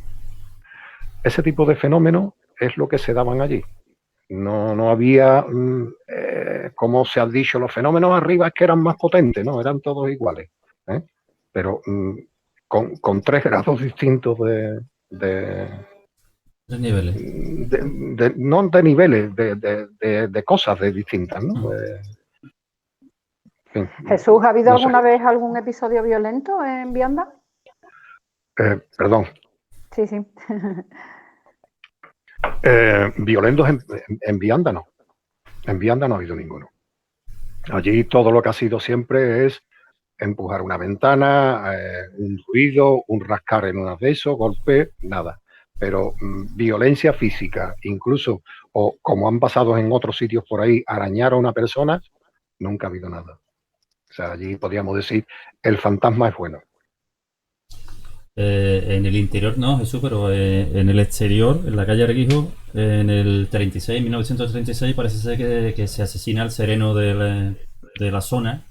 Ese tipo de fenómenos es lo que se daban allí. No había, como se ha dicho, los fenómenos arriba es que eran más potentes, no, eran todos iguales. Pero con 3 grados distintos de niveles. no de niveles, de cosas de distintas, ¿no? Jesús, ¿ha habido alguna vez algún episodio violento en Vianda? Perdón. Sí. Violentos en Vianda no. En vianda no ha habido ninguno. Allí todo lo que ha sido siempre es empujar una ventana, un ruido, un rascar en unas de esos, golpe, nada. Pero violencia física, incluso, o como han pasado en otros sitios por ahí, arañar a una persona, nunca ha habido nada. O sea, allí podríamos decir, el fantasma es bueno. En el interior no, Jesús, pero en el exterior, en la calle Arguijo, en el 36, 1936, parece ser que se asesina al sereno de la zona,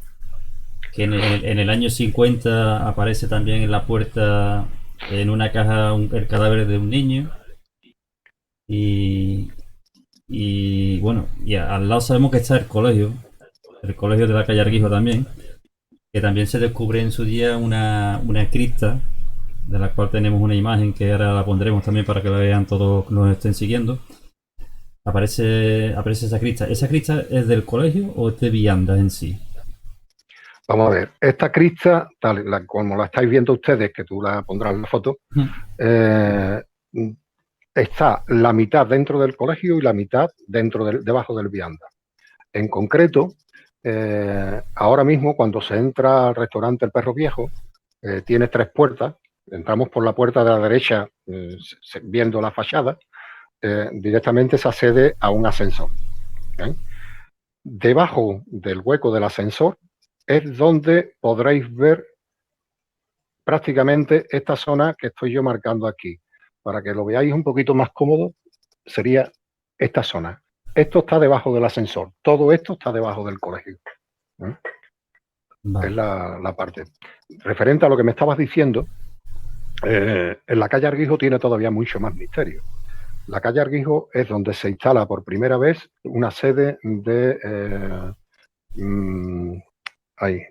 que en el año 50 aparece también en la puerta, en una caja, el cadáver de un niño. Y bueno, y al lado sabemos que está el colegio de la calle Arguijo también, que también se descubre en su día una cripta, de la cual tenemos una imagen que ahora la pondremos también para que la vean todos que nos estén siguiendo. Aparece esa cripta. ¿Esa cripta es del colegio o es de viandas en sí? Vamos a ver, esta cripta, como la estáis viendo ustedes, que tú la pondrás en la foto, está la mitad dentro del colegio y la mitad debajo del vianda. En concreto, ahora mismo cuando se entra al restaurante El Perro Viejo, tiene 3 puertas. Entramos por la puerta de la derecha, viendo la fachada, directamente se accede a un ascensor. Debajo del hueco del ascensor es donde podréis ver prácticamente esta zona que estoy yo marcando aquí. Para que lo veáis un poquito más cómodo, sería esta zona. Esto está debajo del ascensor. Todo esto está debajo del colegio. Vale. Es la parte. Referente a lo que me estabas diciendo, en la calle Arguijo tiene todavía mucho más misterio. La calle Arguijo es donde se instala por primera vez una sede de... ay,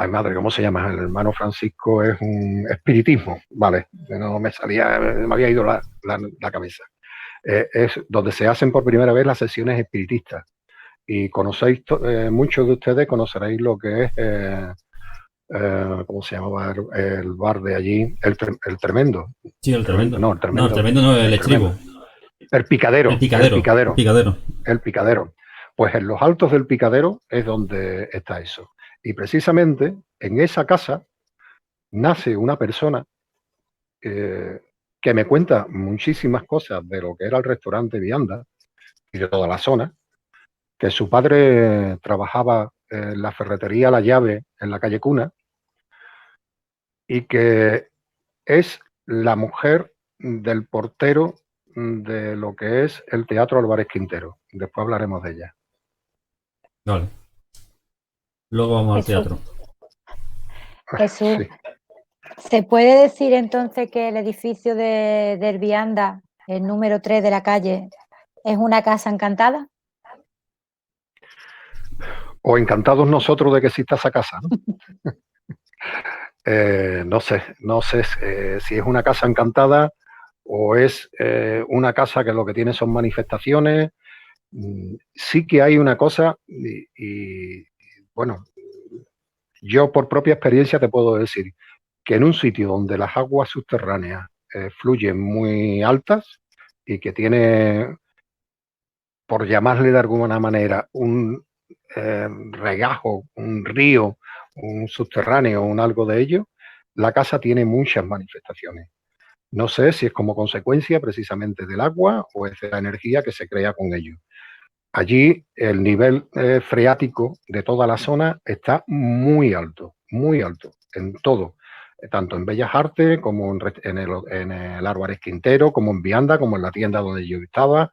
madre, ¿cómo se llama? El hermano Francisco es un espiritismo, vale, no me salía, me había ido la cabeza. Es donde se hacen por primera vez las sesiones espiritistas. Y conocéis, muchos de ustedes conoceréis lo que es, ¿cómo se llamaba el bar de allí? El Tremendo. Sí, el Tremendo. No, el Tremendo no, el Estribo. El Picadero. El Picadero. Pues en los altos del Picadero es donde está eso. Y precisamente en esa casa nace una persona que me cuenta muchísimas cosas de lo que era el restaurante Vianda y de toda la zona, que su padre trabajaba en la ferretería La Llave en la calle Cuna y que es la mujer del portero de lo que es el Teatro Álvarez Quintero. Después hablaremos de ella. Vale. Luego vamos al teatro. Jesús, sí. ¿Se puede decir entonces que el edificio del Vianda, el número 3 de la calle, es una casa encantada? O encantados nosotros de que exista esa casa, ¿no? No sé si es una casa encantada o es una casa que lo que tiene son manifestaciones. Sí que hay una cosa y bueno, yo por propia experiencia te puedo decir que en un sitio donde las aguas subterráneas fluyen muy altas y que tiene, por llamarle de alguna manera, un regajo, un río, un subterráneo, un algo de ello, la casa tiene muchas manifestaciones. No sé si es como consecuencia precisamente del agua o es de la energía que se crea con ello. Allí el nivel freático de toda la zona está muy alto en todo, tanto en Bellas Artes como en el Álvarez Quintero, como en Vianda, como en la tienda donde yo estaba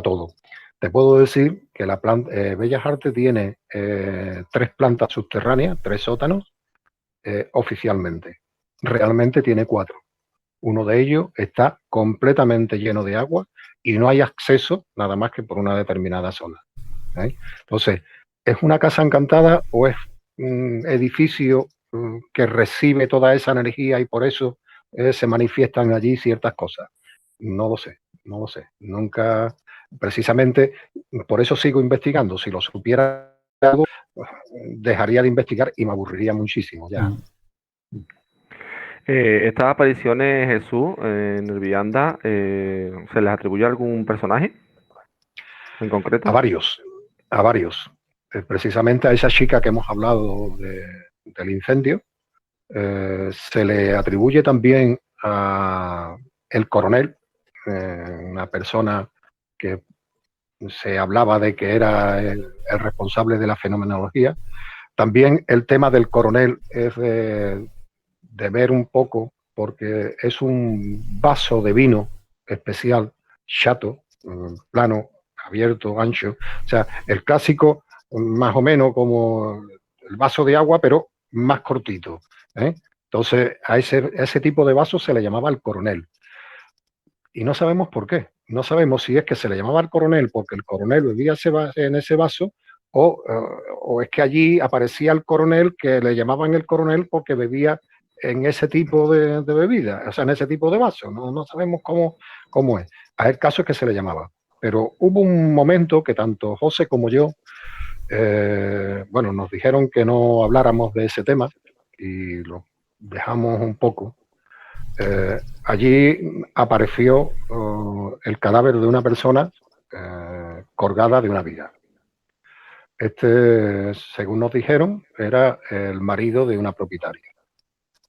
todo. Te puedo decir que la Bellas Artes tiene 3 plantas subterráneas, 3 sótanos, oficialmente. Realmente tiene 4. Uno de ellos está completamente lleno de agua y no hay acceso nada más que por una determinada zona. Entonces, ¿es una casa encantada o es un edificio que recibe toda esa energía y por eso se manifiestan allí ciertas cosas? No lo sé. Nunca, precisamente, por eso sigo investigando. Si lo supiera algo, dejaría de investigar y me aburriría muchísimo ya. Estas apariciones, Jesús, en el Vianda, ¿se les atribuye a algún personaje en concreto? A varios, a varios. Precisamente a esa chica que hemos hablado del incendio, se le atribuye también a el coronel, una persona que se hablaba de que era el responsable de la fenomenología. También el tema del coronel es de ver un poco, porque es un vaso de vino especial, chato, plano, abierto, ancho. O sea, el clásico, más o menos como el vaso de agua, pero más cortito, ¿eh? Entonces, a ese tipo de vaso se le llamaba el coronel. Y no sabemos por qué. No sabemos si es que se le llamaba al coronel porque el coronel bebía en ese vaso o es que allí aparecía el coronel que le llamaban el coronel porque bebía en ese tipo de bebida, o sea, en ese tipo de vaso. No sabemos cómo es. A el caso es que se le llamaba. Pero hubo un momento que tanto José como yo, bueno, nos dijeron que no habláramos de ese tema y lo dejamos un poco. Allí apareció el cadáver de una persona colgada de una viga. Este, según nos dijeron, era el marido de una propietaria.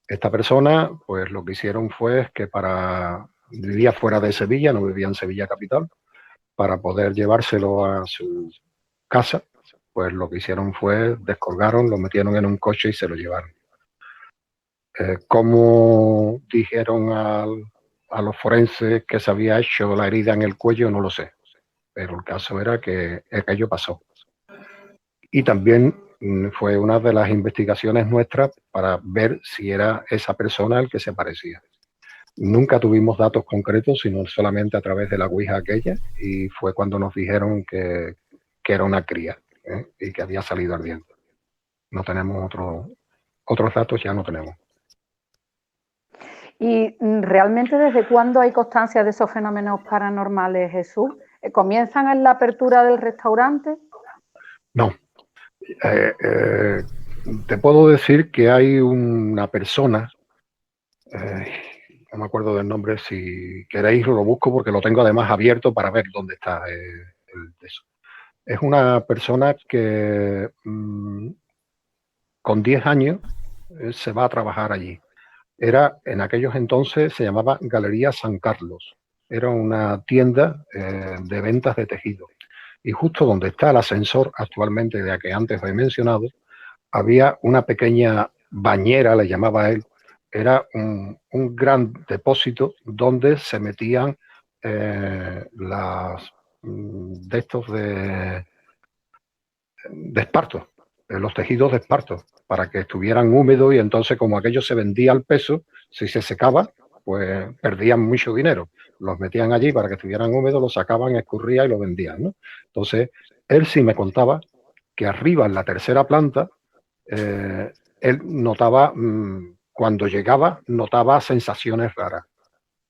Esta persona, pues lo que hicieron fue que vivía fuera de Sevilla, no vivía en Sevilla capital, para poder llevárselo a su casa, pues lo que hicieron fue descolgaron, lo metieron en un coche y se lo llevaron. ¿Cómo dijeron a los forenses que se había hecho la herida en el cuello? No lo sé, pero el caso era que aquello pasó. Y también fue una de las investigaciones nuestras para ver si era esa persona el que se parecía. Nunca tuvimos datos concretos, sino solamente a través de la ouija aquella, y fue cuando nos dijeron que era una cría, y que había salido ardiendo. No tenemos otros datos, ya no tenemos. ¿Y realmente desde cuándo hay constancia de esos fenómenos paranormales, Jesús? ¿Comienzan en la apertura del restaurante? No. Te puedo decir que hay una persona, no me acuerdo del nombre, si queréis lo busco porque lo tengo además abierto para ver dónde está eso. Es una persona que con 10 años se va a trabajar allí. En aquellos entonces se llamaba Galería San Carlos. Era una tienda de ventas de tejido. Y justo donde está el ascensor actualmente, de que antes he mencionado, había una pequeña bañera, le llamaba él. Era un gran depósito donde se metían de estos de esparto, los tejidos de esparto, para que estuvieran húmedos y entonces como aquello se vendía al peso, si se secaba, pues perdían mucho dinero. Los metían allí para que estuvieran húmedos, los sacaban, escurría y lo vendían, ¿no? Entonces, él sí me contaba que arriba en la tercera planta, él notaba, cuando llegaba, notaba sensaciones raras.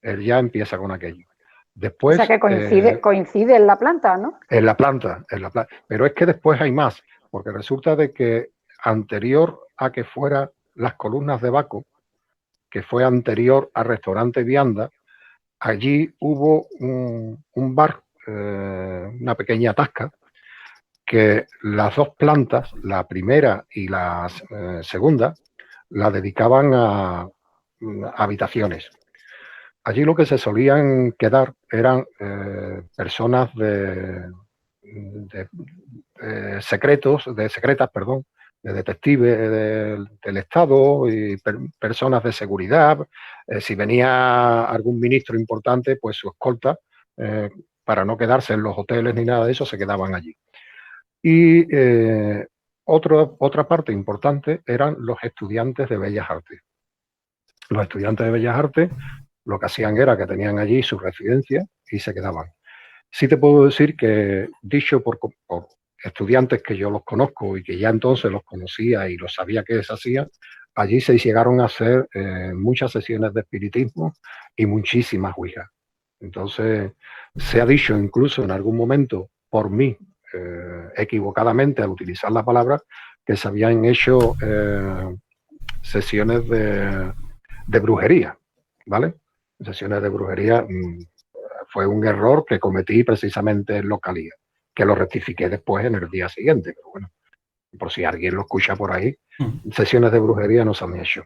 Él ya empieza con aquello. Después, o sea que coincide en la planta, ¿no? En la planta. Pero es que después hay más, porque resulta de que anterior a que fueran las columnas de Baco, que fue anterior al restaurante Vianda, allí hubo un bar, una pequeña tasca, que las dos plantas, la primera y la segunda, la dedicaban a habitaciones. Allí lo que se solían quedar eran personas de detectives del Estado y personas de seguridad. Si venía algún ministro importante, pues su escolta, para no quedarse en los hoteles ni nada de eso, se quedaban allí. Y otra parte importante eran los estudiantes de Bellas Artes. Los estudiantes de Bellas Artes lo que hacían era que tenían allí su residencia y se quedaban. Sí te puedo decir que, dicho por estudiantes que yo los conozco y que ya entonces los conocía y los sabía que se hacían, allí se llegaron a hacer muchas sesiones de espiritismo y muchísimas ouijas. Entonces, se ha dicho incluso en algún momento por mí, equivocadamente al utilizar la palabra, que se habían hecho sesiones de brujería, ¿vale? Sesiones de brujería. Fue un error que cometí precisamente en localía, que lo rectifiqué después en el día siguiente, pero bueno, por si alguien lo escucha por ahí, sesiones de brujería no se han hecho.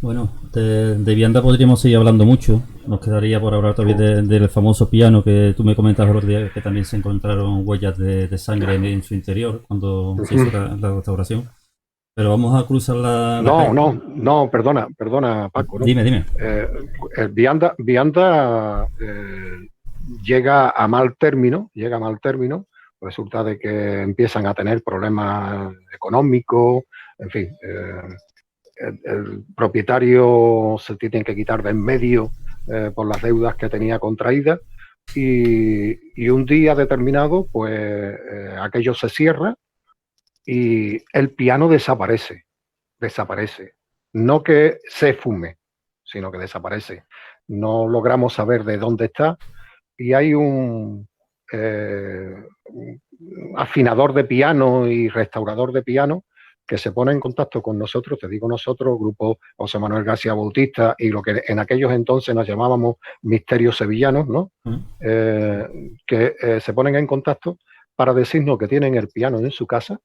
Bueno, de vianda podríamos seguir hablando mucho. Nos quedaría por hablar todavía del famoso piano que tú me comentabas el otro día, que también se encontraron huellas de sangre en su interior cuando se hizo la restauración. Pero vamos a cruzar No, perdona, Paco. ¿No? Dime. El vianda llega a mal término. Resulta de que empiezan a tener problemas económicos, en fin. El propietario se tiene que quitar de en medio por las deudas que tenía contraídas y un día determinado, pues aquello se cierra y el piano desaparece. No que se fume, sino que desaparece. No logramos saber de dónde está y hay un afinador de piano y restaurador de piano que se pone en contacto con nosotros, te digo nosotros, Grupo José Manuel García Bautista y lo que en aquellos entonces nos llamábamos Misterios Sevillanos, ¿no? Que se ponen en contacto para decirnos que tienen el piano en su casa,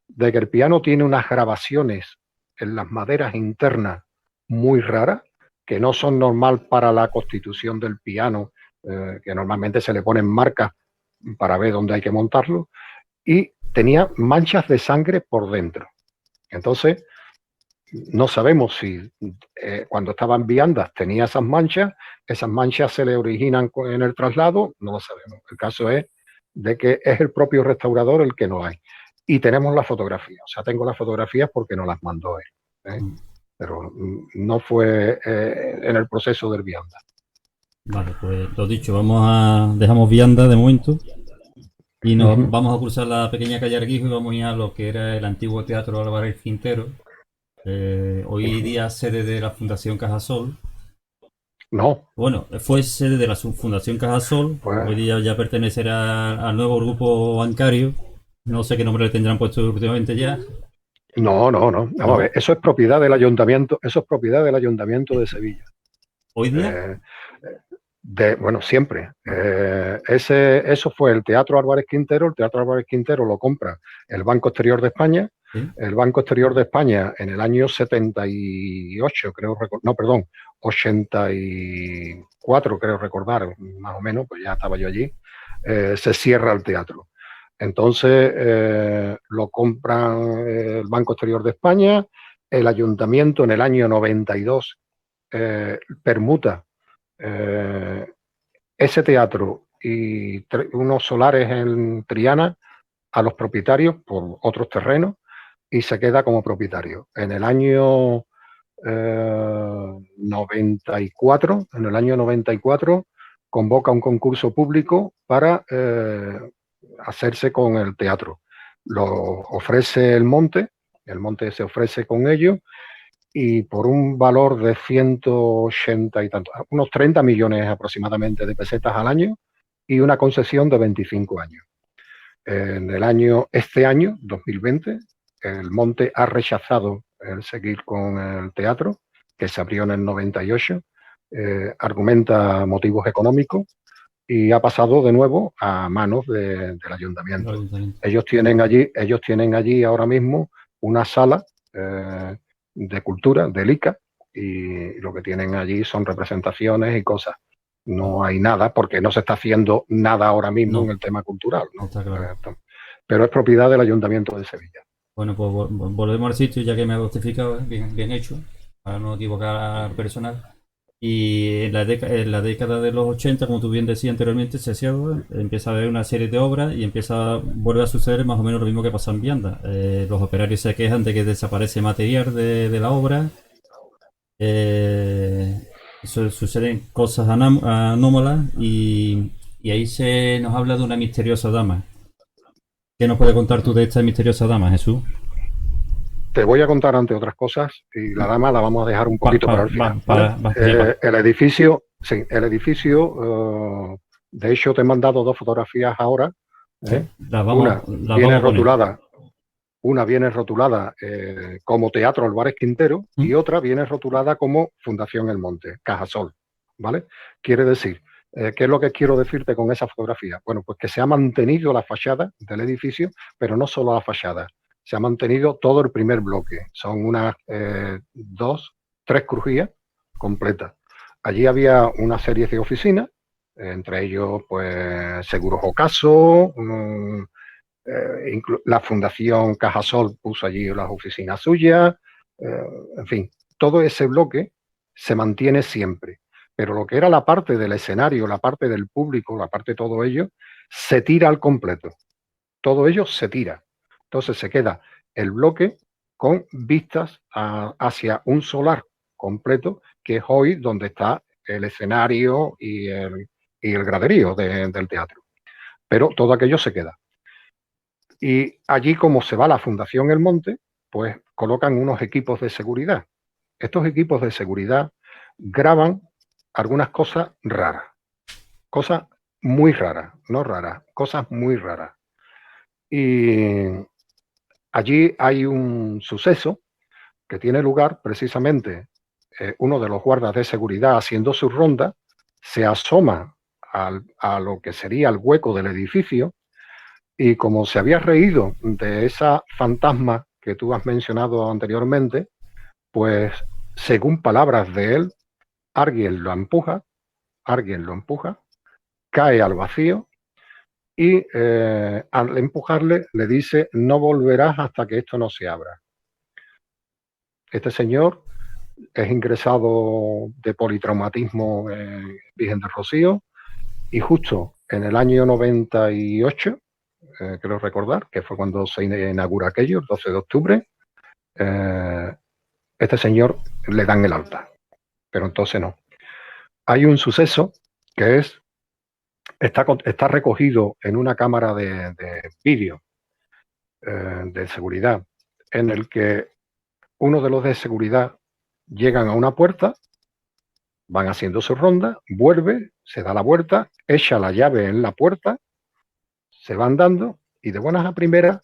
de que el piano tiene unas grabaciones en las maderas internas muy raras, que no son normal para la constitución del piano, que normalmente se le ponen marcas para ver dónde hay que montarlo, y tenía manchas de sangre por dentro. Entonces, no sabemos si cuando estaba en viandas tenía esas manchas se le originan en el traslado, no lo sabemos. El caso es de que es el propio restaurador el que no hay. Y tenemos la fotografía, o sea, tengo las fotografías porque nos las mandó él. Pero no fue en el proceso del vianda. Vale, pues lo dicho, dejamos vianda de momento. Y nos vamos a cruzar la pequeña calle Arguijo y vamos a ir a lo que era el antiguo Teatro Álvarez Quintero, hoy día sede de la Fundación Cajasol. No. Bueno, fue sede de la Fundación Cajasol, pues, hoy día ya pertenecerá al nuevo grupo bancario. No sé qué nombre le tendrán puesto últimamente ya. No. Vamos a ver, eso es propiedad del ayuntamiento, de Sevilla. ¿Hoy día? Bueno, siempre. Eso fue el Teatro Álvarez Quintero. El Teatro Álvarez Quintero lo compra el Banco Exterior de España. ¿Sí? El Banco Exterior de España en el año 78, creo recordar, no, perdón, 84, creo recordar, más o menos, pues ya estaba yo allí, se cierra el teatro. Entonces lo compran el Banco Exterior de España, el ayuntamiento en el año 92 permuta ese teatro y unos solares en Triana a los propietarios por otros terrenos y se queda como propietario. En el año 94, convoca un concurso público para hacerse con el teatro. Lo ofrece el Monte se ofrece con ello y por un valor de 180 y tantos, unos 30 millones aproximadamente de pesetas al año y una concesión de 25 años. Este año, 2020, el Monte ha rechazado el seguir con el teatro, que se abrió en el 98, argumenta motivos económicos y ha pasado de nuevo a manos del ayuntamiento. Ellos tienen allí ahora mismo una sala de cultura, del ICA, y lo que tienen allí son representaciones y cosas. No hay nada, porque no se está haciendo nada ahora mismo en el tema cultural, ¿no? Está claro. Pero es propiedad del Ayuntamiento de Sevilla. Bueno, pues volvemos al sitio, ya que me ha justificado, bien hecho, para no equivocar al personal. Y en la década de los 80, como tú bien decías anteriormente, se cierra, empieza a haber una serie de obras y vuelve a suceder más o menos lo mismo que pasa en Vianda. Los operarios se quejan de que desaparece material de la obra. Suceden cosas anómalas y ahí se nos habla de una misteriosa dama. ¿Qué nos puede contar tú de esta misteriosa dama, Jesús? Te voy a contar ante otras cosas y la dama la vamos a dejar un poquito para el final. El edificio, de hecho te he mandado dos fotografías ahora. Sí, una viene rotulada. Una viene rotulada como Teatro Álvarez Quintero y otra viene rotulada como Fundación El Monte, Cajasol, ¿vale? Quiere decir, ¿qué es lo que quiero decirte con esa fotografía? Bueno, pues que se ha mantenido la fachada del edificio, pero no solo la fachada, se ha mantenido todo el primer bloque. Son unas 2, 3 crujías completas. Allí había una serie de oficinas, entre ellos, pues, Seguros Ocaso, la Fundación Cajasol puso allí las oficinas suyas, en fin, todo ese bloque se mantiene siempre. Pero lo que era la parte del escenario, la parte del público, la parte de todo ello, se tira al completo. Todo ello se tira. Entonces se queda el bloque con vistas hacia un solar completo, que es hoy donde está el escenario y el graderío del teatro. Pero todo aquello se queda. Y allí, como se va la Fundación El Monte, pues colocan unos equipos de seguridad. Estos equipos de seguridad graban algunas cosas raras. Cosas muy raras, no raras, cosas muy raras. Y allí hay un suceso que tiene lugar precisamente, uno de los guardas de seguridad haciendo su ronda, se asoma a lo que sería el hueco del edificio y como se había reído de esa fantasma que tú has mencionado anteriormente, pues según palabras de él, alguien lo empuja, cae al vacío y al empujarle le dice: no volverás hasta que esto no se abra. Este señor es ingresado de politraumatismo en Virgen del Rocío y justo en el año 98, creo recordar, que fue cuando se inaugura aquello, el 12 de octubre, este señor le dan el alta, pero entonces no. Hay un suceso que está recogido en una cámara de vídeo de seguridad, en el que uno de los de seguridad llegan a una puerta, van haciendo su ronda, vuelve, se da la vuelta, echa la llave en la puerta, se van dando y de buenas a primeras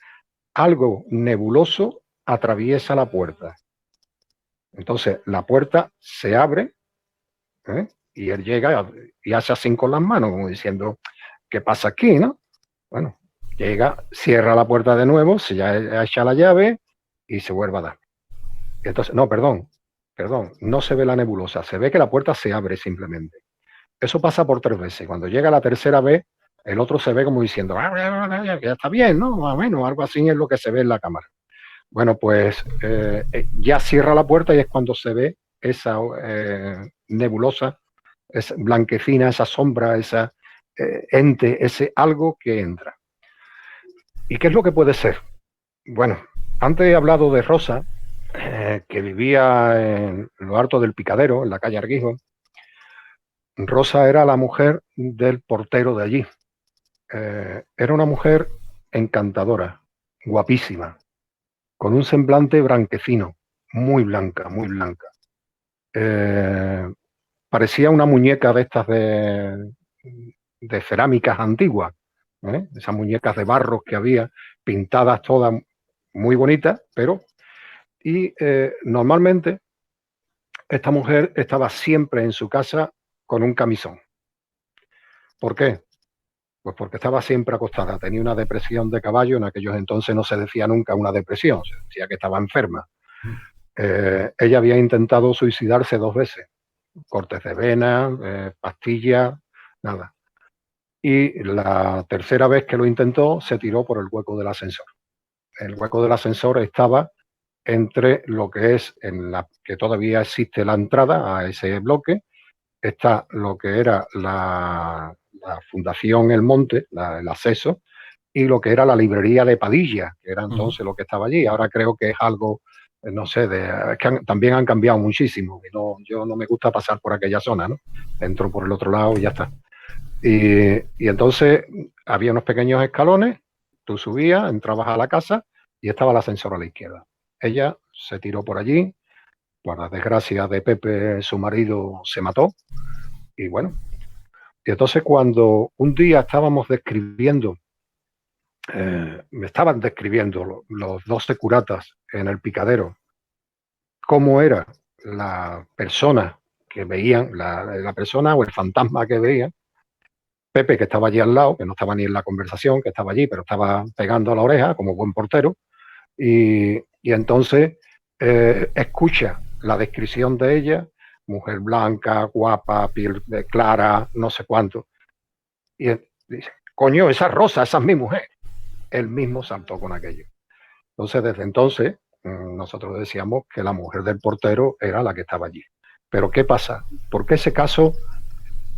algo nebuloso atraviesa la puerta. Entonces la puerta se abre, y él llega y hace así con las manos, como diciendo: ¿qué pasa aquí, no? Bueno, llega, cierra la puerta de nuevo, se ya echa la llave y se vuelve a dar. Entonces, no, perdón, no se ve la nebulosa, se ve que la puerta se abre simplemente. Eso pasa por 3 veces. Cuando llega la tercera vez, el otro se ve como diciendo: que ya está bien, ¿no? Más o menos, algo así es lo que se ve en la cámara. Bueno, pues ya cierra la puerta y es cuando se ve esa nebulosa, esa blanquecina, esa sombra, esa ente, ese algo que entra. ¿Y qué es lo que puede ser? Bueno, antes he hablado de Rosa, que vivía en lo alto del Picadero, en la calle Arguijo. Rosa era la mujer del portero de allí. Era una mujer encantadora, guapísima, con un semblante blanquecino, muy blanca, muy blanca. Parecía una muñeca de estas de cerámicas antiguas, esas muñecas de barro que había, pintadas todas muy bonitas, pero... Y normalmente esta mujer estaba siempre en su casa con un camisón. ¿Por qué? Pues porque estaba siempre acostada. Tenía una depresión de caballo. En aquellos entonces no se decía nunca una depresión, se decía que estaba enferma. Ella había intentado suicidarse 2 veces. Cortes de vena, pastillas, nada. Y la tercera vez que lo intentó se tiró por el hueco del ascensor. El hueco del ascensor estaba entre lo que es que todavía existe la entrada a ese bloque, está lo que era la Fundación El Monte, el acceso, y lo que era la librería de Padilla, que era entonces lo que estaba allí. Ahora creo que es algo, no sé, es que también han cambiado muchísimo. Yo no me gusta pasar por aquella zona, ¿no? Entro por el otro lado y ya está. Y entonces había unos pequeños escalones, tú subías, entrabas a la casa y estaba el ascensor a la izquierda. Ella se tiró por allí, por la desgracia de Pepe, su marido, se mató. Y bueno, y entonces cuando un día estábamos describiendo me estaban describiendo los 12 curatas en el picadero, cómo era la persona que veían, la persona o el fantasma que veían. Pepe, que estaba allí al lado, que no estaba ni en la conversación, que estaba allí, pero estaba pegando a la oreja como buen portero, y entonces escucha la descripción de ella, mujer blanca, guapa, piel clara, no sé cuánto, y dice, coño, esa Rosa, esa es mi mujer. Él mismo saltó con aquello. Entonces, desde entonces, nosotros decíamos que la mujer del portero era la que estaba allí. Pero ¿qué pasa? Porque ese caso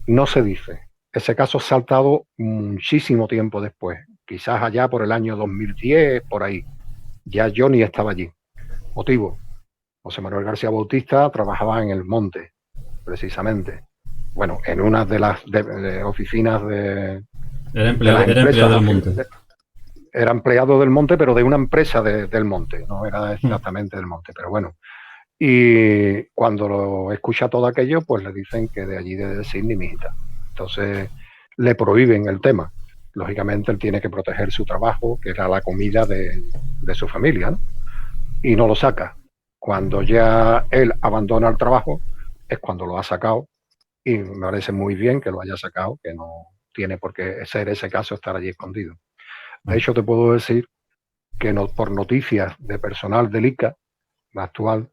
no se dice. Ese caso ha saltado muchísimo tiempo después, quizás allá por el año 2010, por ahí. Ya Johnny estaba allí. Motivo: José Manuel García Bautista trabajaba en el Monte, precisamente. Bueno, en una de las oficinas de... Era empleado del Monte. Era empleado del Monte, pero de una empresa del Monte, no era exactamente del Monte, pero bueno. Y cuando lo escucha todo aquello, pues le dicen que de allí de Sydney, mijita. Entonces le prohíben el tema. Lógicamente él tiene que proteger su trabajo, que era la comida de su familia, ¿no? Y no lo saca. Cuando ya él abandona el trabajo, es cuando lo ha sacado, y me parece muy bien que lo haya sacado, que no tiene por qué ser ese caso estar allí escondido. De hecho, te puedo decir que por noticias de personal del ICA actual,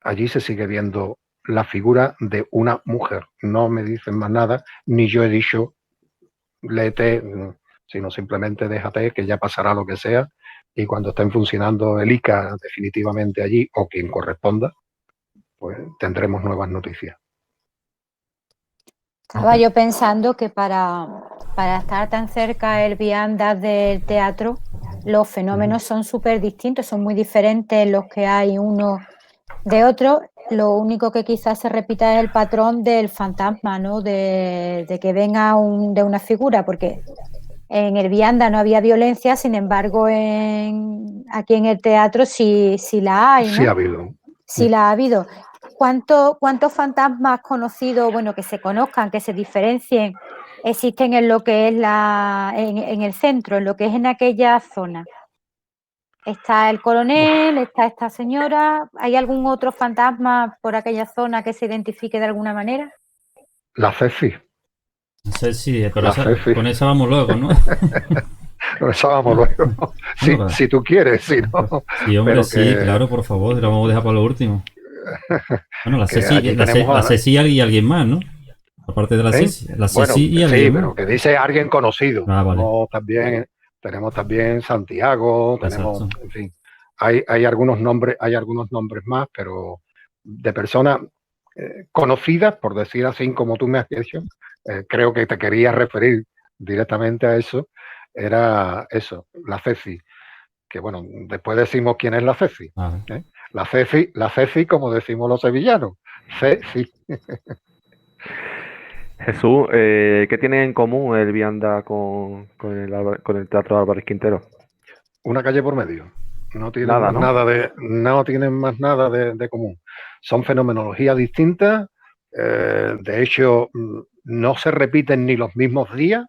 allí se sigue viendo la figura de una mujer. No me dicen más nada, ni yo he dicho léete, sino simplemente déjate que ya pasará lo que sea, y cuando estén funcionando el ICA definitivamente allí, o quien corresponda, pues tendremos nuevas noticias. Estaba yo pensando que para estar tan cerca el vianda del teatro, los fenómenos son súper distintos, son muy diferentes los que hay uno de otro. Lo único que quizás se repita es el patrón del fantasma, ¿no? De que venga de una figura, porque en el vianda no había violencia, sin embargo, aquí en el teatro sí la hay, ¿no? Sí ha habido. Sí la ha habido. ¿Cuántos fantasmas conocidos, bueno, que se conozcan, que se diferencien, existen en lo que es en el centro, en lo que es en aquella zona? Está el coronel, está esta señora. ¿Hay algún otro fantasma por aquella zona que se identifique de alguna manera? La Ceci. No sé si, pero La Ceci. con esa vamos luego, ¿no? Con esa vamos luego. Si tú quieres, si no. Sí, hombre, pero sí, claro, por favor, la vamos a dejar para lo último. Bueno, la Ceci y alguien más, ¿no? Aparte de la Ceci. La Ceci y alguien sí, más. pero que dice alguien conocido. Ah, vale. Tenemos también Santiago, tenemos, Exacto. en fin, hay algunos nombres más, pero de personas conocidas, por decir así como tú me has dicho, creo que te querías referir directamente a eso, era eso, la Ceci, que bueno, después decimos quién es la Ceci. La Ceci, como decimos los sevillanos, Ceci. Jesús, ¿qué tiene en común el vianda con el Teatro Álvarez Quintero? Una calle por medio. No tienen Nada, más ¿no? nada no tienen más nada de común. Son fenomenologías distintas. De hecho, no se repiten ni los mismos días.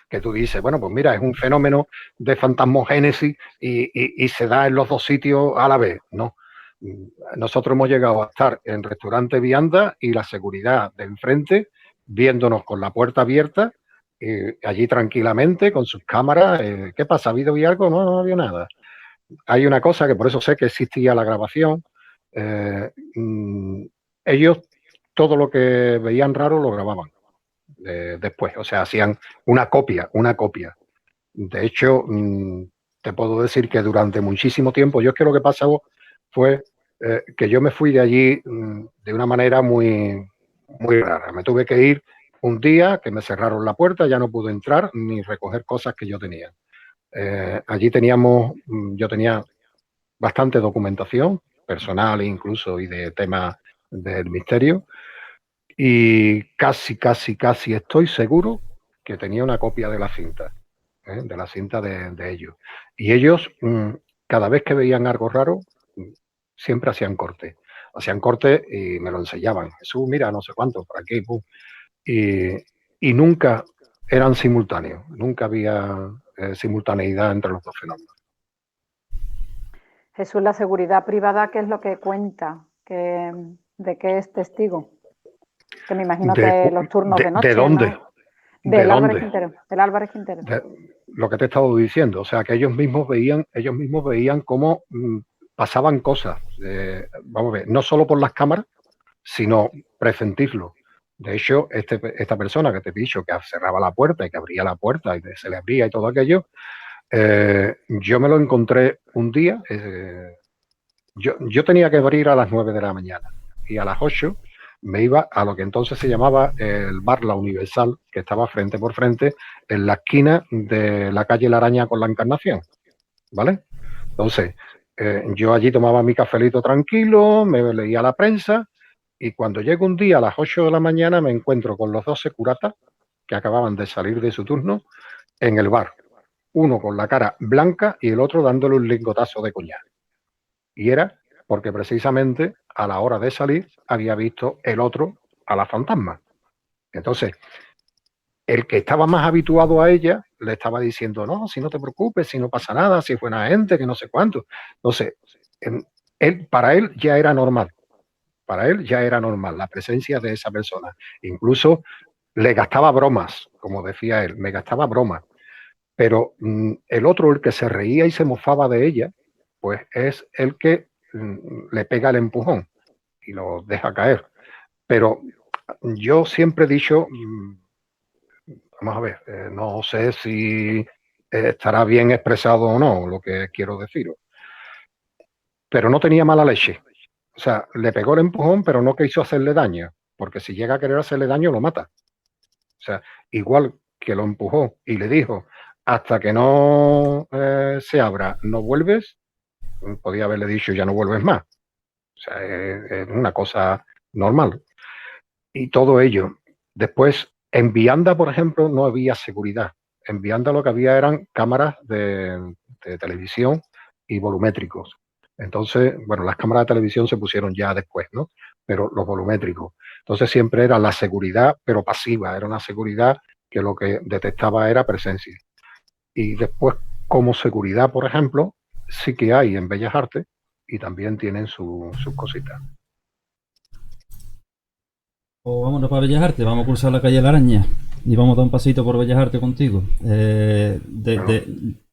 Que tú dices, bueno, pues mira, es un fenómeno de fantasmogénesis y se da en los dos sitios a la vez. No. Nosotros hemos llegado a estar en restaurante vianda y la seguridad de enfrente viéndonos con la puerta abierta, allí tranquilamente con sus cámaras. ¿Qué pasa? ¿Ha habido algo? No había nada. Hay una cosa que por eso sé que existía la grabación. Ellos todo lo que veían raro lo grababan después, o sea, hacían una copia. De hecho, te puedo decir que durante muchísimo tiempo, yo es que lo que pasó fue que yo me fui de allí de una manera muy, muy rara. Me tuve que ir un día que me cerraron la puerta, ya no pude entrar ni recoger cosas que yo tenía. Allí yo tenía bastante documentación personal incluso y de temas del misterio, y casi estoy seguro que tenía una copia de la cinta, de ellos. Y ellos, cada vez que veían algo raro, siempre hacían corte y me lo enseñaban. Jesús, mira, no sé cuánto, por aquí, pum. Y nunca eran simultáneos, nunca había simultaneidad entre los dos fenómenos. Jesús, la seguridad privada, ¿qué es lo que cuenta? ¿De qué es testigo? Que me imagino que los turnos de noche, ¿De dónde? ¿no? Del ¿De Álvarez dónde? Quintero. Del Álvarez Quintero. Lo que te he estado diciendo, o sea, que ellos mismos veían cómo pasaban cosas, vamos a ver, no solo por las cámaras, sino presentirlo. De hecho, esta persona que te he dicho que cerraba la puerta y que abría la puerta y se le abría y todo aquello, yo me lo encontré un día. Yo tenía que abrir a las 9 de la mañana y a las 8 me iba a lo que entonces se llamaba el bar La Universal, que estaba frente por frente en la esquina de la calle La Araña con la Encarnación, ¿vale? Entonces, yo allí tomaba mi cafelito tranquilo, me leía la prensa y cuando llego un día a las 8 de la mañana me encuentro con los dos securatas que acababan de salir de su turno en el bar. Uno con la cara blanca y el otro dándole un lingotazo de coñac. Y era porque precisamente a la hora de salir había visto el otro a la fantasma. Entonces, el que estaba más habituado a ella le estaba diciendo, no, si no te preocupes, si no pasa nada, si es buena gente, que no sé cuánto. Entonces, para él ya era normal. Para él ya era normal la presencia de esa persona. Incluso le gastaba bromas, como decía él, me gastaba bromas. Pero el otro, el que se reía y se mofaba de ella, pues es el que le pega el empujón y lo deja caer. Pero yo siempre he dicho, vamos a ver, no sé si estará bien expresado o no lo que quiero deciros, pero no tenía mala leche. O sea, le pegó el empujón, pero no quiso hacerle daño, porque si llega a querer hacerle daño, lo mata. O sea, igual que lo empujó y le dijo, hasta que no se abra, no vuelves, podía haberle dicho, ya no vuelves más. O sea, es una cosa normal. Y todo ello. Después, en Vianda, por ejemplo, no había seguridad. En Vianda lo que había eran cámaras de televisión y volumétricos. Entonces, bueno, las cámaras de televisión se pusieron ya después, ¿no? Pero los volumétricos. Entonces siempre era la seguridad, pero pasiva. Era una seguridad que lo que detectaba era presencia. Y después, como seguridad, por ejemplo, sí que hay en Bellas Artes y también tienen sus cositas. O vámonos para Bellas Artes, vamos a cruzar la calle La Araña y vamos a dar un pasito por Bellas Artes contigo. De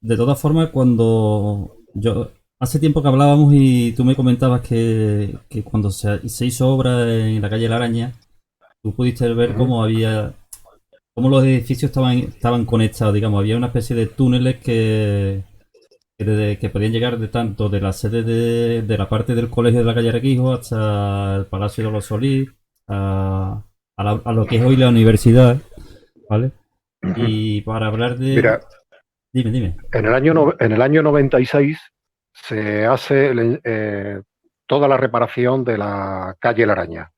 todas formas, cuando yo hace tiempo que hablábamos y tú me comentabas que cuando se hizo obra en la calle La Araña, tú pudiste ver cómo los edificios estaban conectados, digamos, había una especie de túneles que podían llegar de tanto de la sede de la parte del colegio de la calle Arequijo hasta el Palacio de los Solís, a lo que es hoy la universidad, ¿vale? Y para hablar de... Mira, dime. En el año 96 se hace toda la reparación de la calle La Araña.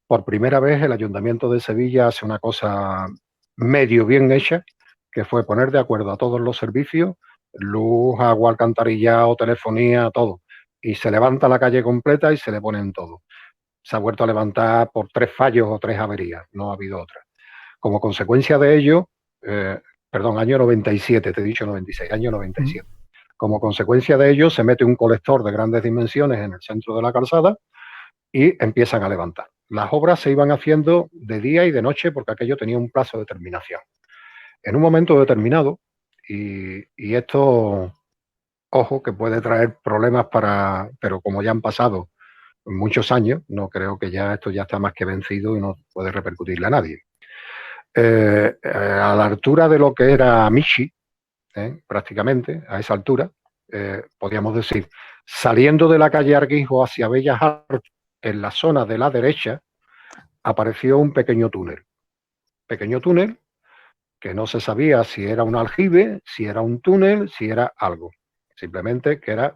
Por primera vez el Ayuntamiento de Sevilla hace una cosa medio bien hecha, que fue poner de acuerdo a todos los servicios, luz, agua, alcantarillado, telefonía, todo. Y se levanta la calle completa y se le ponen todo. Se ha vuelto a levantar por 3 fallos o 3 averías, no ha habido otra. Como consecuencia de ello, año 97, te he dicho 96, año 97. Como consecuencia de ello, se mete un colector de grandes dimensiones en el centro de la calzada y empiezan a levantar. Las obras se iban haciendo de día y de noche porque aquello tenía un plazo de terminación. En un momento determinado, y esto, ojo, que puede traer problemas pero como ya han pasado muchos años, no creo que ya esto ya está más que vencido y no puede repercutirle a nadie. A la altura de lo que era Michi, prácticamente, a esa altura, podríamos decir, saliendo de la calle Arguijo hacia Bellas Artes, en la zona de la derecha, apareció un pequeño túnel. Pequeño túnel que no se sabía si era un aljibe, si era un túnel, si era algo. Simplemente que era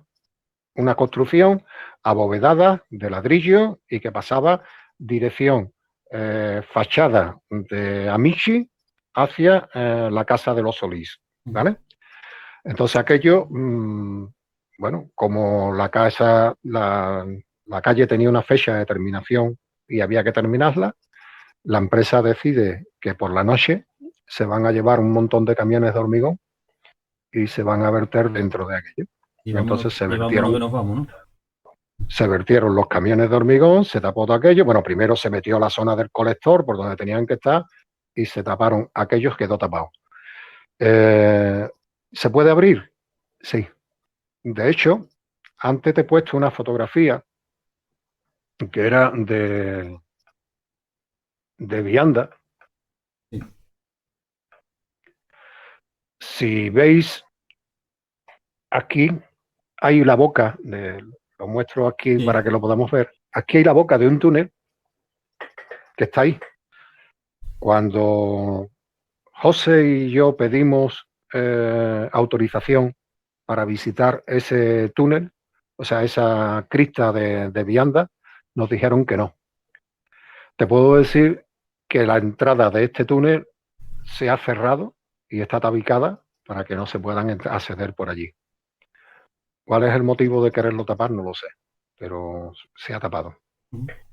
una construcción abovedada de ladrillo y que pasaba dirección fachada de Amici hacia la casa de los Solís, ¿vale? Entonces aquello, bueno, como la calle tenía una fecha de terminación y había que terminarla, la empresa decide que por la noche se van a llevar un montón de camiones de hormigón y se van a verter dentro de aquello. Y Entonces se vámonos vertieron, que nos vamos, ¿no? se vertieron los camiones de hormigón, se tapó todo aquello. Bueno, primero se metió la zona del colector por donde tenían que estar y se taparon aquellos, quedó tapado. ¿Se puede abrir? Sí. De hecho, antes te he puesto una fotografía que era de vianda. Sí. Si veis aquí, hay la boca, lo muestro aquí Sí. para que lo podamos ver. Aquí hay la boca de un túnel que está ahí. Cuando José y yo pedimos autorización para visitar ese túnel, o sea, esa crista de vianda, nos dijeron que no. Te puedo decir que la entrada de este túnel se ha cerrado y está tabicada para que no se puedan acceder por allí. ¿Cuál es el motivo de quererlo tapar? No lo sé, pero se ha tapado.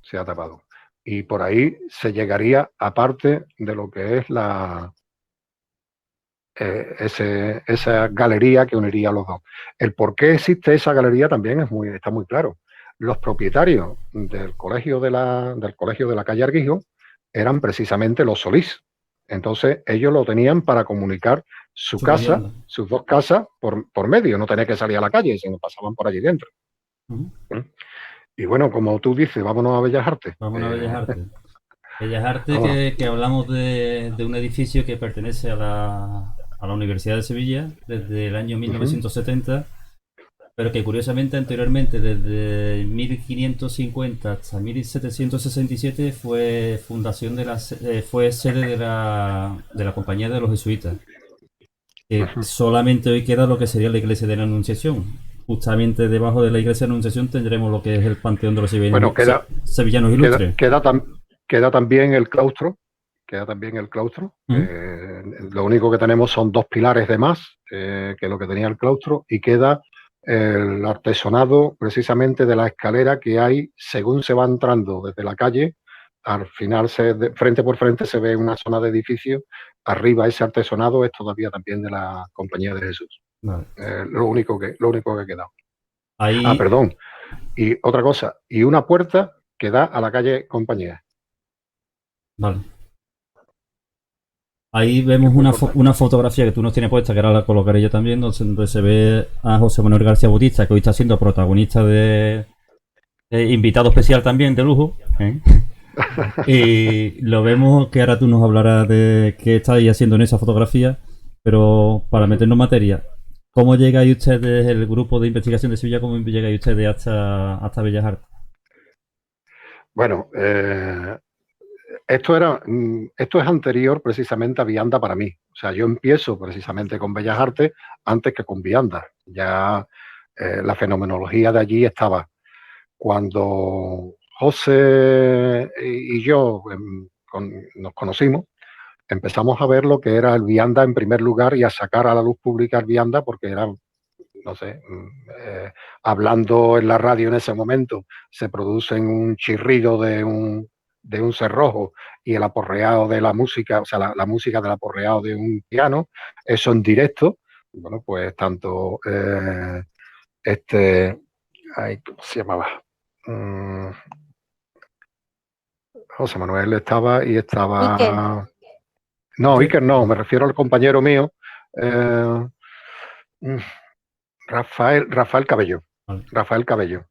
Se ha tapado. Y por ahí se llegaría, aparte de lo que es esa galería que uniría a los dos. El por qué existe esa galería también está muy claro. Los propietarios del colegio de la calle Arguijo eran precisamente los Solís. Entonces ellos lo tenían para comunicar su casa, vivienda. sus dos casas por medio, no tener que salir a la calle, sino pasaban por allí dentro. Y bueno, como tú dices, vámonos a Bellas Artes. Vámonos a Bellas Artes. Bellas Artes, Vámonos. que hablamos de un edificio que pertenece a la Universidad de Sevilla desde el año 1970, pero que curiosamente anteriormente, desde 1550 hasta 1767, fue fundación fue sede de la Compañía de los Jesuitas. Que solamente hoy queda lo que sería la iglesia de la Anunciación. Justamente debajo de la iglesia de la Anunciación tendremos lo que es el Panteón de los Bueno, Sevillanos Ilustres. queda también el claustro. Lo único que tenemos son dos pilares de más que lo que tenía el claustro, y queda el artesonado precisamente de la escalera que hay según se va entrando desde la calle. Al final, frente por frente, se ve una zona de edificio. Arriba ese artesonado es todavía también de la Compañía de Jesús. Vale. Lo único que ha quedado. Ahí, Perdón. Y otra cosa, y una puerta que da a la calle Compañía. vale. Ahí vemos una fotografía que tú nos tienes puesta, que ahora la colocaré yo también, donde se ve a José Manuel García Bautista, que hoy está siendo protagonista de invitado especial también, de lujo. Y lo vemos, que ahora tú nos hablarás de qué estáis haciendo en esa fotografía, pero para meternos en materia, ¿cómo llegáis ustedes, el grupo de investigación de Sevilla, cómo llegáis ustedes hasta Bellas Artes? Bueno, esto es anterior precisamente a Vianda para mí. O sea, yo empiezo precisamente con Bellas Artes antes que con Vianda. Ya la fenomenología de allí estaba. Cuando José y yo nos conocimos, empezamos a ver lo que era el Vianda en primer lugar y a sacar a la luz pública el Vianda, porque era, no sé, hablando en la radio en ese momento, se produce un chirrido de un cerrojo y el aporreado de la música, o sea, la música del aporreado de un piano, eso en directo. Bueno, pues tanto ¿cómo se llamaba? José Manuel estaba y estaba... Iker. No, Iker no, me refiero al compañero mío, Rafael Cabello. Vale. Rafael Cabello.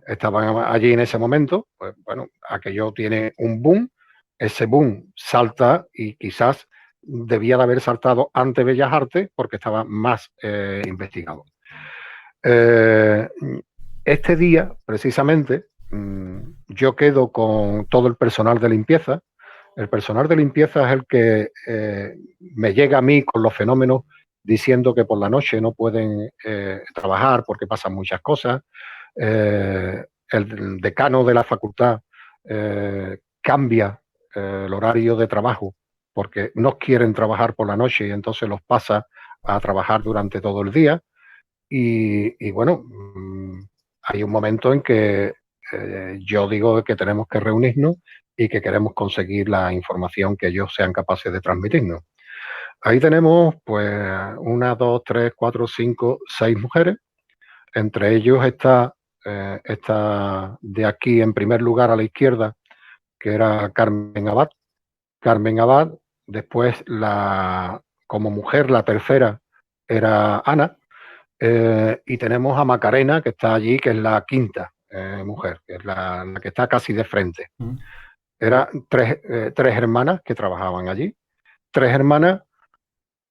Estaban allí en ese momento. Pues bueno, aquello tiene un boom. Ese boom salta y quizás debía de haber saltado ante Bellas Artes porque estaba más investigado. Este día, precisamente, yo quedo con todo el personal de limpieza. El personal de limpieza es el que me llega a mí con los fenómenos, diciendo que por la noche no pueden trabajar porque pasan muchas cosas. El decano de la facultad cambia el horario de trabajo porque no quieren trabajar por la noche y entonces los pasa a trabajar durante todo el día. Y bueno, hay un momento en que yo digo que tenemos que reunirnos y que queremos conseguir la información que ellos sean capaces de transmitirnos. Ahí tenemos pues 1, 2, 3, 4, 5, 6 mujeres. Entre ellos está esta de aquí en primer lugar a la izquierda, que era Carmen Abad. Carmen Abad, después como mujer la tercera era Ana, y tenemos a Macarena, que está allí, que es la quinta mujer, que es la que está casi de frente. Eran tres hermanas que trabajaban allí, tres hermanas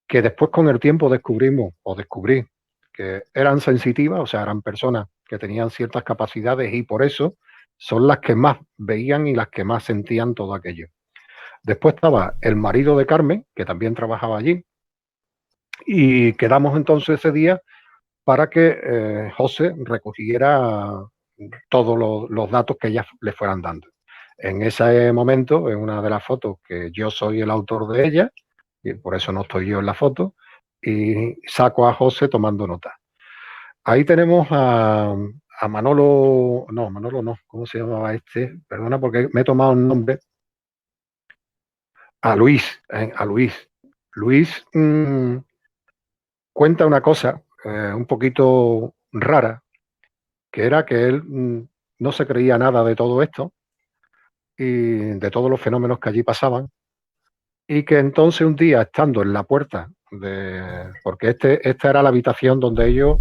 que después con el tiempo descubrí que eran sensitivas, o sea, eran personas que tenían ciertas capacidades y por eso son las que más veían y las que más sentían todo aquello. Después estaba el marido de Carmen, que también trabajaba allí, y quedamos entonces ese día para que José recogiera todos los datos que ellas le fueran dando. En ese momento, en una de las fotos, que yo soy el autor de ella, y por eso no estoy yo en la foto, y saco a José tomando nota. Ahí tenemos a Manolo, no, ¿cómo se llamaba este? Perdona porque me he tomado un nombre. A Luis, a Luis. Luis cuenta una cosa un poquito rara, que era que él no se creía nada de todo esto y de todos los fenómenos que allí pasaban, y que entonces un día, estando en la puerta, porque esta era la habitación donde ellos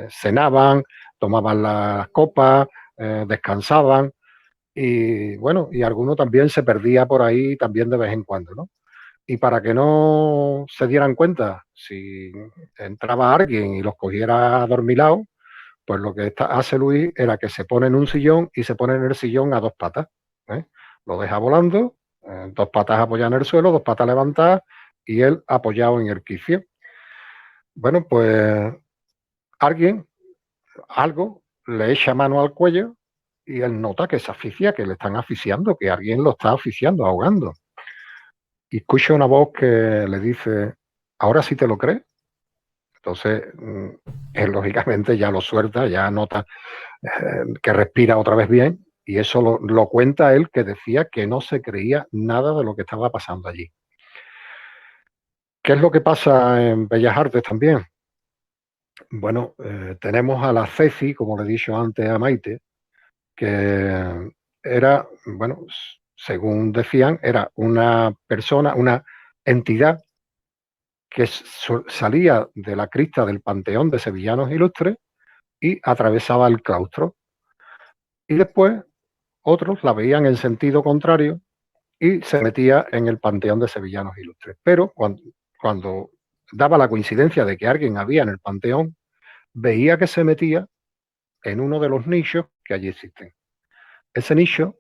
cenaban, tomaban las copas, descansaban, y bueno, y alguno también se perdía por ahí también de vez en cuando, ¿no? Y para que no se dieran cuenta si entraba alguien y los cogiera adormilados, pues lo que hace Luis era que se pone en un sillón y se pone en el sillón a dos patas. Lo deja volando, dos patas apoyadas en el suelo, dos patas levantadas y él apoyado en el quicio. Bueno, pues algo le echa mano al cuello y él nota que se asfixia, que le están asfixiando, que alguien lo está asfixiando, ahogando. Y escucha una voz que le dice, ¿ahora sí te lo crees? Entonces, él lógicamente ya lo suelta, ya nota que respira otra vez bien, y eso lo cuenta él, que decía que no se creía nada de lo que estaba pasando allí. ¿Qué es lo que pasa en Bellas Artes también? Bueno, tenemos a la Ceci, como le he dicho antes a Maite, que era, bueno, según decían, era una persona, una entidad que salía de la cripta del Panteón de Sevillanos Ilustres y atravesaba el claustro. Y después otros la veían en sentido contrario y se metía en el Panteón de Sevillanos Ilustres. Pero cuando daba la coincidencia de que alguien había en el Panteón, veía que se metía en uno de los nichos que allí existen. Ese nicho,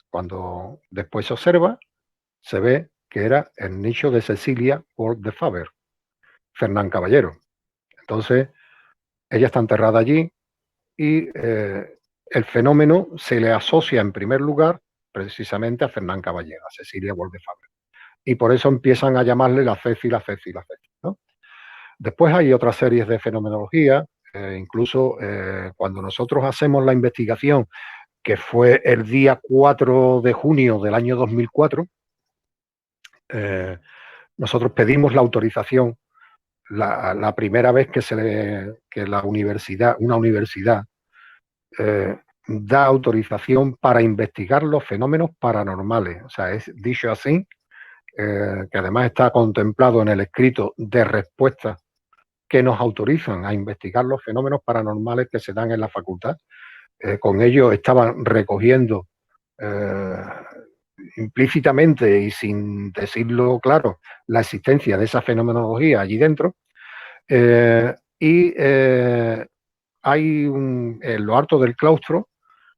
cuando después se observa, se ve que era el nicho de Cecilia Ward de Faber, Fernán Caballero. Entonces, ella está enterrada allí y el fenómeno se le asocia en primer lugar precisamente a Fernán Caballero, a Cecilia Ward de Faber. Y por eso empiezan a llamarle la Ceci, la Ceci, la Ceci, ¿no? Después hay otras series de fenomenología, incluso cuando nosotros hacemos la investigación, que fue el día 4 de junio del año 2004, nosotros pedimos la autorización la primera vez que una universidad da autorización para investigar los fenómenos paranormales. O sea, es dicho así, que además está contemplado en el escrito de respuesta que nos autorizan a investigar los fenómenos paranormales que se dan en la facultad. Con ello estaban recogiendo implícitamente y sin decirlo claro la existencia de esa fenomenología allí dentro. Hay en lo alto del claustro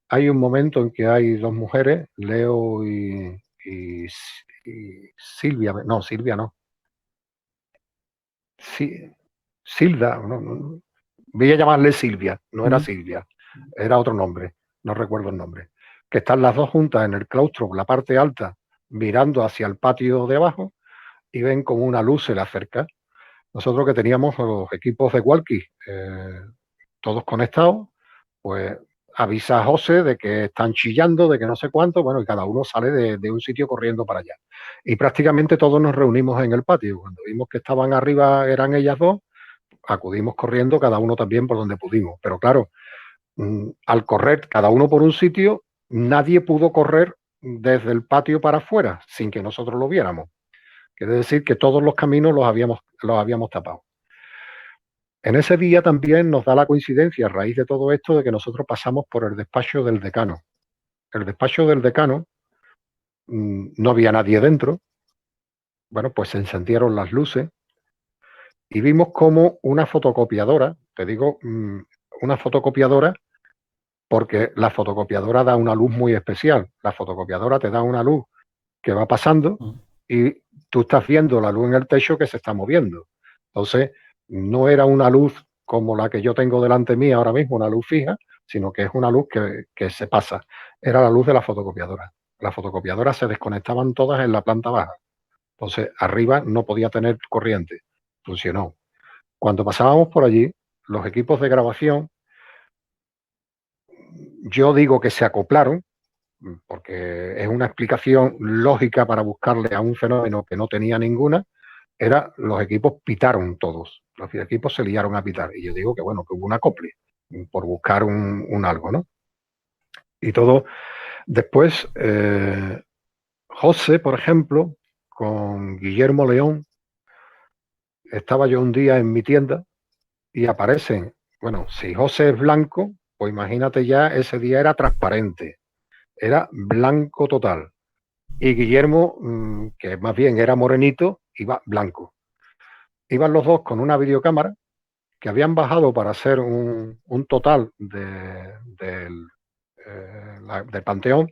hay un momento en que hay dos mujeres, Leo y Silvia, no, Silvia no. Sí, Silda, no, voy a llamarle Silvia, no era Silvia, era otro nombre, no recuerdo el nombre, que están las dos juntas en el claustro, la parte alta, mirando hacia el patio de abajo y ven como una luz se le acerca. Nosotros que teníamos los equipos de walkie todos conectados, pues avisa a José de que están chillando, de que no sé cuánto, bueno, y cada uno sale de un sitio corriendo para allá. Y prácticamente todos nos reunimos en el patio. Cuando vimos que estaban arriba, eran ellas dos, acudimos corriendo, cada uno también por donde pudimos. Pero claro, al correr cada uno por un sitio, nadie pudo correr desde el patio para afuera sin que nosotros lo viéramos. Quiere decir que todos los caminos los habíamos tapado. En ese día también nos da la coincidencia, a raíz de todo esto, de que nosotros pasamos por el despacho del decano. El despacho del decano, no había nadie dentro. Bueno, pues se encendieron las luces y vimos como una fotocopiadora, te digo, una fotocopiadora, porque la fotocopiadora da una luz muy especial. La fotocopiadora te da una luz que va pasando y tú estás viendo la luz en el techo que se está moviendo. Entonces, no era una luz como la que yo tengo delante mía ahora mismo, una luz fija, sino que es una luz que se pasa. Era la luz de la fotocopiadora. Las fotocopiadoras se desconectaban todas en la planta baja. Entonces, arriba no podía tener corriente. Funcionó. Cuando pasábamos por allí, los equipos de grabación, yo digo que se acoplaron, porque es una explicación lógica para buscarle a un fenómeno que no tenía ninguna, los equipos pitaron todos. Los equipos se liaron a pitar. Y yo digo que bueno, que hubo un acople por buscar un algo, ¿no? Y todo. Después, José, por ejemplo, con Guillermo León, estaba yo un día en mi tienda y aparecen, bueno, si José es blanco, pues imagínate ya, ese día era transparente, era blanco total. Y Guillermo, que más bien era morenito, iba blanco. Iban los dos con una videocámara que habían bajado para hacer un total del Panteón,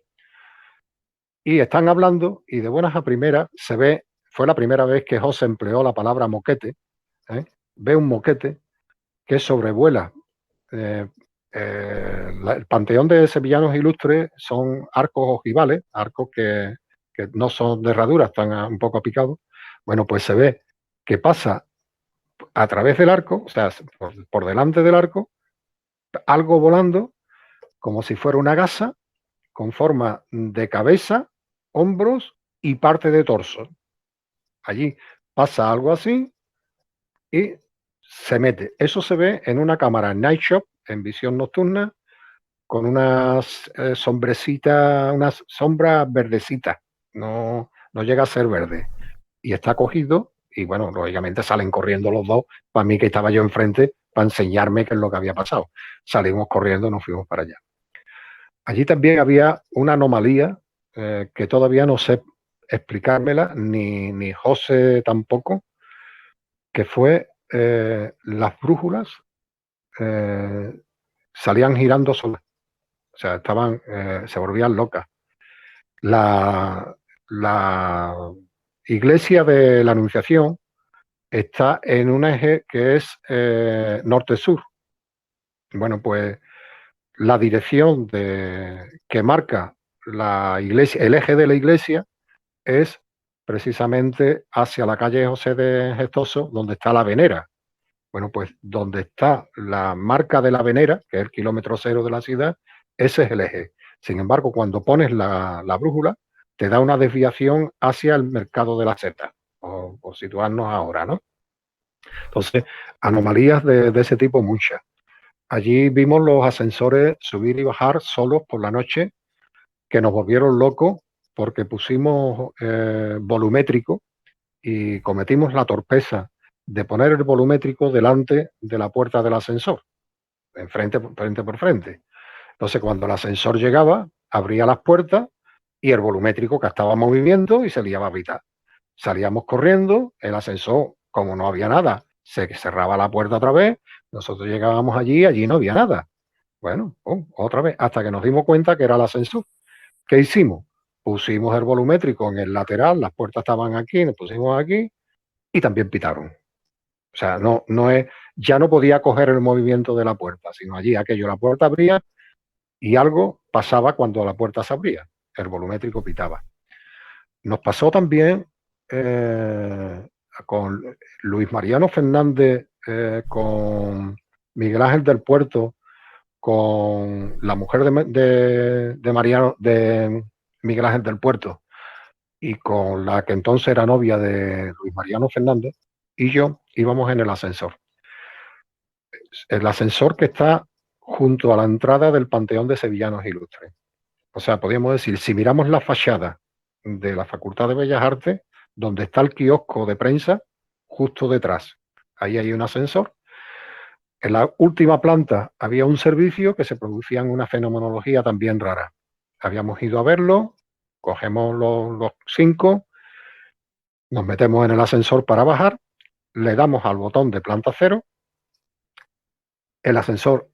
y están hablando y de buenas a primeras se ve, fue la primera vez que José empleó la palabra moquete, ve un moquete que sobrevuela el Panteón de Sevillanos Ilustres. Son arcos ojivales, arcos que no son de herradura, están un poco picados. Bueno, pues se ve que pasa a través del arco, o sea, por delante del arco, algo volando como si fuera una gasa con forma de cabeza, hombros y parte de torso. Allí pasa algo así y se mete. Eso se ve en una cámara Night Shot, en visión nocturna, con unas sombrecitas, unas sombras verdecitas. No llega a ser verde. Y está cogido y, bueno, lógicamente salen corriendo los dos, para mí que estaba yo enfrente, para enseñarme qué es lo que había pasado. Salimos corriendo, nos fuimos para allá. Allí también había una anomalía que todavía no sé explicármela, ni José tampoco, que fue las brújulas salían girando solas. O sea, se volvían locas. La iglesia de la Anunciación está en un eje que es norte-sur. Bueno, pues la dirección que marca la iglesia, el eje de la iglesia, es precisamente hacia la calle José de Gestoso, donde está la Venera. Bueno, pues donde está la marca de la Venera, que es el kilómetro cero de la ciudad, ese es el eje. Sin embargo, cuando pones la brújula, te da una desviación hacia el mercado de la Seta, por situarnos ahora, ¿no? Entonces, anomalías de ese tipo muchas. Allí vimos los ascensores subir y bajar solos por la noche, que nos volvieron locos porque pusimos volumétrico y cometimos la torpeza de poner el volumétrico delante de la puerta del ascensor, frente por frente. Entonces, cuando el ascensor llegaba, abría las puertas y el volumétrico captaba movimiento y se liaba a pitar. Salíamos corriendo, el ascensor, como no había nada, se cerraba la puerta otra vez, nosotros llegábamos allí no había nada. Bueno, otra vez, hasta que nos dimos cuenta que era el ascensor. ¿Qué hicimos? Pusimos el volumétrico en el lateral, las puertas estaban aquí, nos pusimos aquí y también pitaron. O sea, ya no podía coger el movimiento de la puerta, sino allí aquello, la puerta abría y algo pasaba cuando la puerta se abría. El volumétrico pitaba. Nos pasó también con Luis Mariano Fernández, con Miguel Ángel del Puerto, con la mujer de Miguel Ángel del Puerto y con la que entonces era novia de Luis Mariano Fernández, y yo íbamos en el ascensor. El ascensor que está junto a la entrada del Panteón de Sevillanos Ilustres. O sea, podríamos decir, si miramos la fachada de la Facultad de Bellas Artes, donde está el kiosco de prensa, justo detrás, ahí hay un ascensor. En la última planta había un servicio que se producía en una fenomenología también rara. Habíamos ido a verlo, cogemos los 5, nos metemos en el ascensor para bajar, le damos al botón de planta 0, el ascensor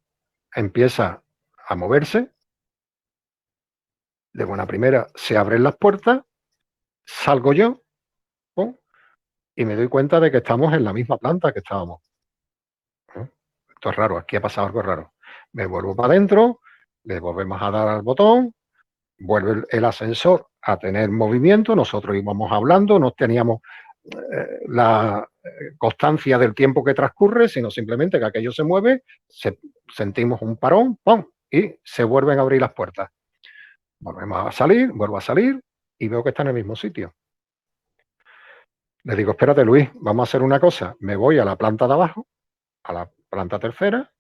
empieza a moverse, de buena primera se abren las puertas, salgo yo, ¿no? Y me doy cuenta de que estamos en la misma planta que estábamos. Esto es raro, aquí ha pasado algo raro. Me vuelvo para adentro, le volvemos a dar al botón, vuelve el ascensor a tener movimiento, nosotros íbamos hablando, no teníamos la constancia del tiempo que transcurre, sino simplemente que aquello se mueve, sentimos un parón, ¡pum! Y se vuelven a abrir las puertas. Volvemos a salir, vuelvo a salir y veo que está en el mismo sitio. Le digo, espérate Luis, vamos a hacer una cosa. Me voy a la planta de abajo, a la planta tercera,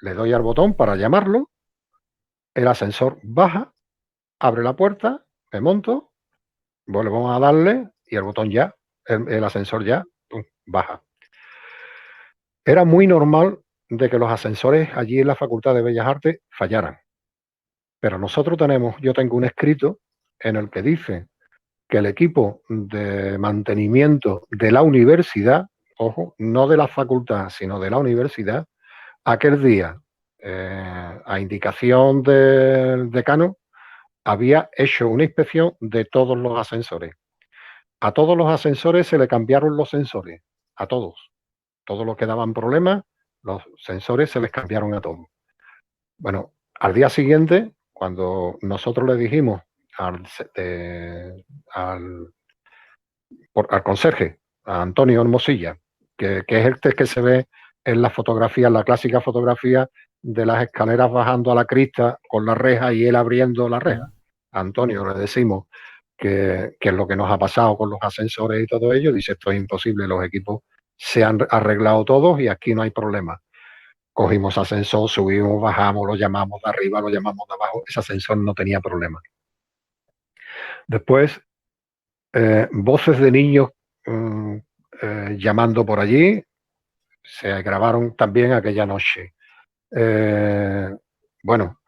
le doy al botón para llamarlo, el ascensor baja, abre la puerta, me monto, volvemos a darle y el botón ya, el ascensor ya, baja. Era muy normal de que los ascensores allí en la Facultad de Bellas Artes fallaran. Pero nosotros yo tengo un escrito en el que dice que el equipo de mantenimiento de la universidad, ojo, no de la facultad, sino de la universidad, aquel día, a indicación del decano, había hecho una inspección de todos los ascensores. A todos los ascensores se le cambiaron los sensores, a todos. Todos los que daban problemas, los sensores se les cambiaron a todos. Bueno, al día siguiente, cuando nosotros le dijimos al conserje, a Antonio Hermosilla, que es este que se ve en la fotografía, en la clásica fotografía de las escaleras bajando a la crista con la reja y él abriendo la reja. A Antonio le decimos que es lo que nos ha pasado con los ascensores y todo ello. Dice, esto es imposible, los equipos se han arreglado todos y aquí no hay problema. Cogimos ascensor, subimos, bajamos, lo llamamos de arriba, lo llamamos de abajo. Ese ascensor no tenía problema. Después, voces de niños llamando por allí, se grabaron también aquella noche. Bueno,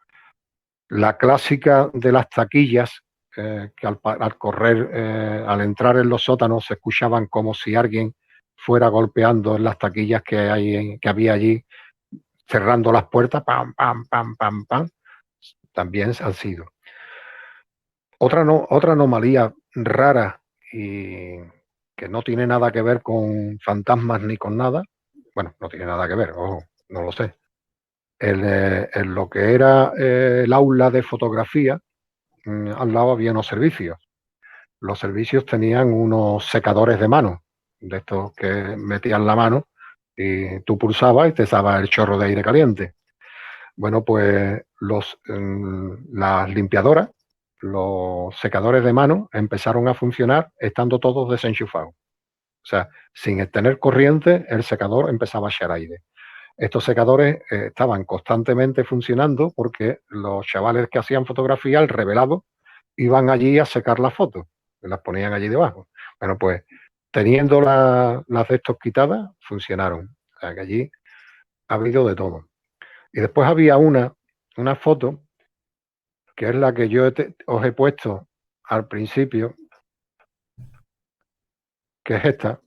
la clásica de las taquillas, que al correr, al entrar en los sótanos, se escuchaban como si alguien fuera golpeando en las taquillas que había allí, cerrando las puertas, pam, pam, pam, pam, pam, también han sido. Otra anomalía rara y que no tiene nada que ver con fantasmas ni con nada, bueno, no tiene nada que ver, ojo, no lo sé. En lo que era el aula de fotografía, al lado había unos servicios. Los servicios tenían unos secadores de mano, de estos que metían la mano y tú pulsabas y te daba el chorro de aire caliente. Bueno, pues las limpiadoras, los secadores de mano empezaron a funcionar estando todos desenchufados. O sea, sin tener corriente, el secador empezaba a echar aire. Estos secadores estaban constantemente funcionando porque los chavales que hacían fotografía, al revelado, iban allí a secar las fotos, las ponían allí debajo. Bueno, pues teniendo las de estos quitadas, funcionaron. O sea, que allí ha habido de todo. Y después había una foto, que es la que yo os he puesto al principio, que es esta,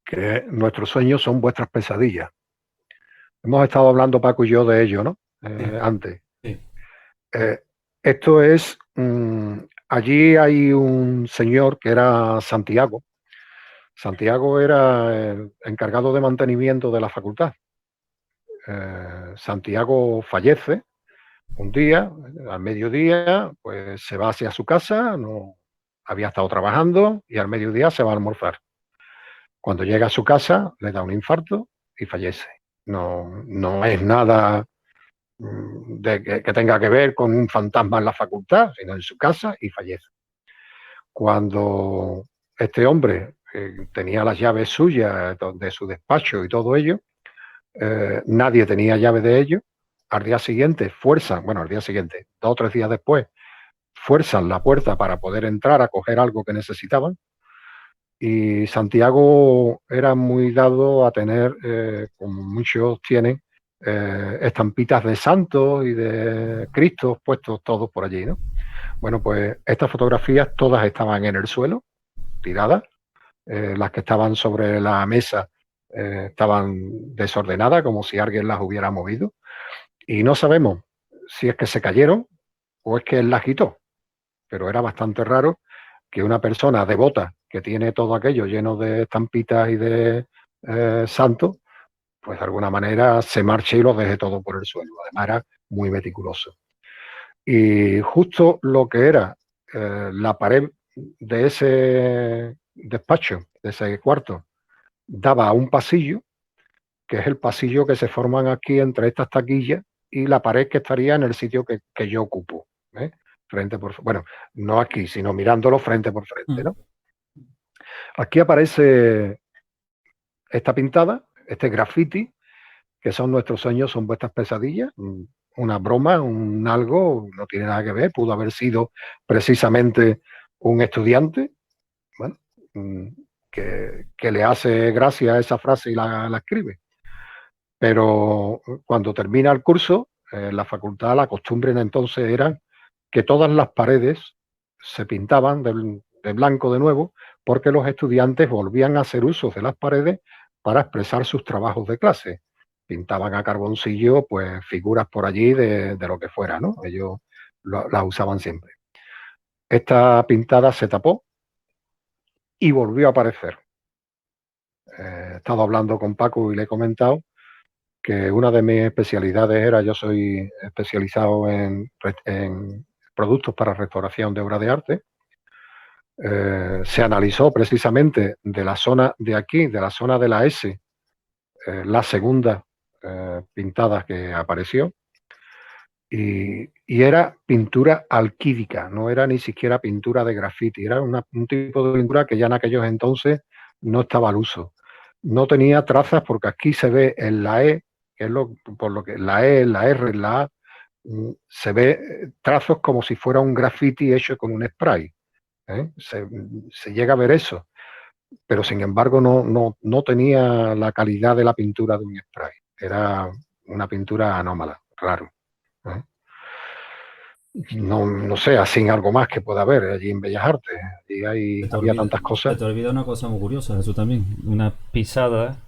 que nuestros sueños son vuestras pesadillas. Hemos estado hablando, Paco y yo, de ello, ¿no? Antes. Sí. Esto es, allí hay un señor que era Santiago. Santiago era el encargado de mantenimiento de la facultad. Santiago fallece un día, al mediodía, pues se va hacia su casa, no había estado trabajando y al mediodía se va a almorzar. Cuando llega a su casa le da un infarto y fallece. no es nada que tenga que ver con un fantasma en la facultad, sino en su casa, y fallece. Cuando este hombre tenía las llaves suyas de su despacho y todo ello, nadie tenía llave de ello. Al día siguiente al día siguiente, 2 o 3 días después, fuerzan la puerta para poder entrar a coger algo que necesitaban. Y Santiago era muy dado a tener, como muchos tienen, estampitas de santos y de Cristos puestos todos por allí, ¿no? Bueno, pues estas fotografías todas estaban en el suelo, tiradas. Las que estaban sobre la mesa estaban desordenadas, como si alguien las hubiera movido. Y no sabemos si es que se cayeron o es que él las quitó. Pero era bastante raro que una persona devota que tiene todo aquello lleno de estampitas y de santos, pues de alguna manera se marche y los deje todo por el suelo. Además era muy meticuloso. Y justo lo que era la pared de ese despacho, de ese cuarto, daba a un pasillo, que es el pasillo que se forman aquí entre estas taquillas y la pared que estaría en el sitio que yo ocupo. Bueno, no aquí, sino mirándolo frente por frente, ¿no? Aquí aparece esta pintada, este graffiti, que son nuestros sueños, son vuestras pesadillas, una broma, un algo, no tiene nada que ver, pudo haber sido precisamente un estudiante, bueno, que le hace gracia a esa frase y la escribe. Pero cuando termina el curso, en la facultad, la costumbre entonces era que todas las paredes se pintaban de blanco de nuevo, porque los estudiantes volvían a hacer uso de las paredes para expresar sus trabajos de clase. Pintaban a carboncillo, pues, figuras por allí de lo que fuera, ¿no? Ellos las usaban siempre. Esta pintada se tapó y volvió a aparecer. He estado hablando con Paco y le he comentado que una de mis especialidades era, yo soy especializado en productos para restauración de obras de arte. Se analizó precisamente de la zona de aquí, de la zona de la S, la segunda pintada que apareció, y era pintura alquídica, no era ni siquiera pintura de grafiti, era un tipo de pintura que ya en aquellos entonces no estaba al uso. No tenía trazas porque aquí se ve en la E, que es por lo que la E, la R, la A, se ve trazos como si fuera un graffiti hecho con un spray. Se llega a ver eso, pero sin embargo no tenía la calidad de la pintura de un spray. Era una pintura anómala, raro. No sé, así algo más que pueda haber allí en Bellas Artes. Y había tantas cosas. Se te olvida una cosa muy curiosa, eso también. Unas pisadas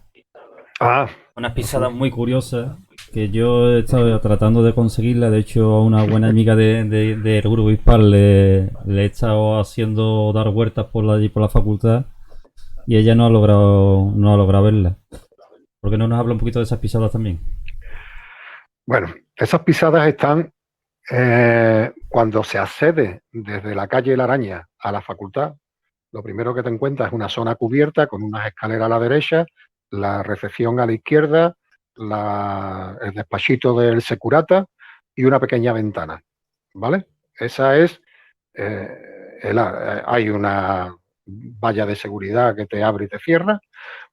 muy curiosas que yo he estado tratando de conseguirla. De hecho, a una buena amiga del grupo Hispal le he estado haciendo dar vueltas por la facultad y ella no ha logrado verla. ¿Por qué no nos habla un poquito de esas pisadas también? Bueno, esas pisadas están cuando se accede desde la calle La Araña a la facultad. Lo primero que te encuentras es una zona cubierta con unas escaleras a la derecha, la recepción a la izquierda, el despachito del securata y una pequeña ventana, ¿vale? Esa es, hay una valla de seguridad que te abre y te cierra.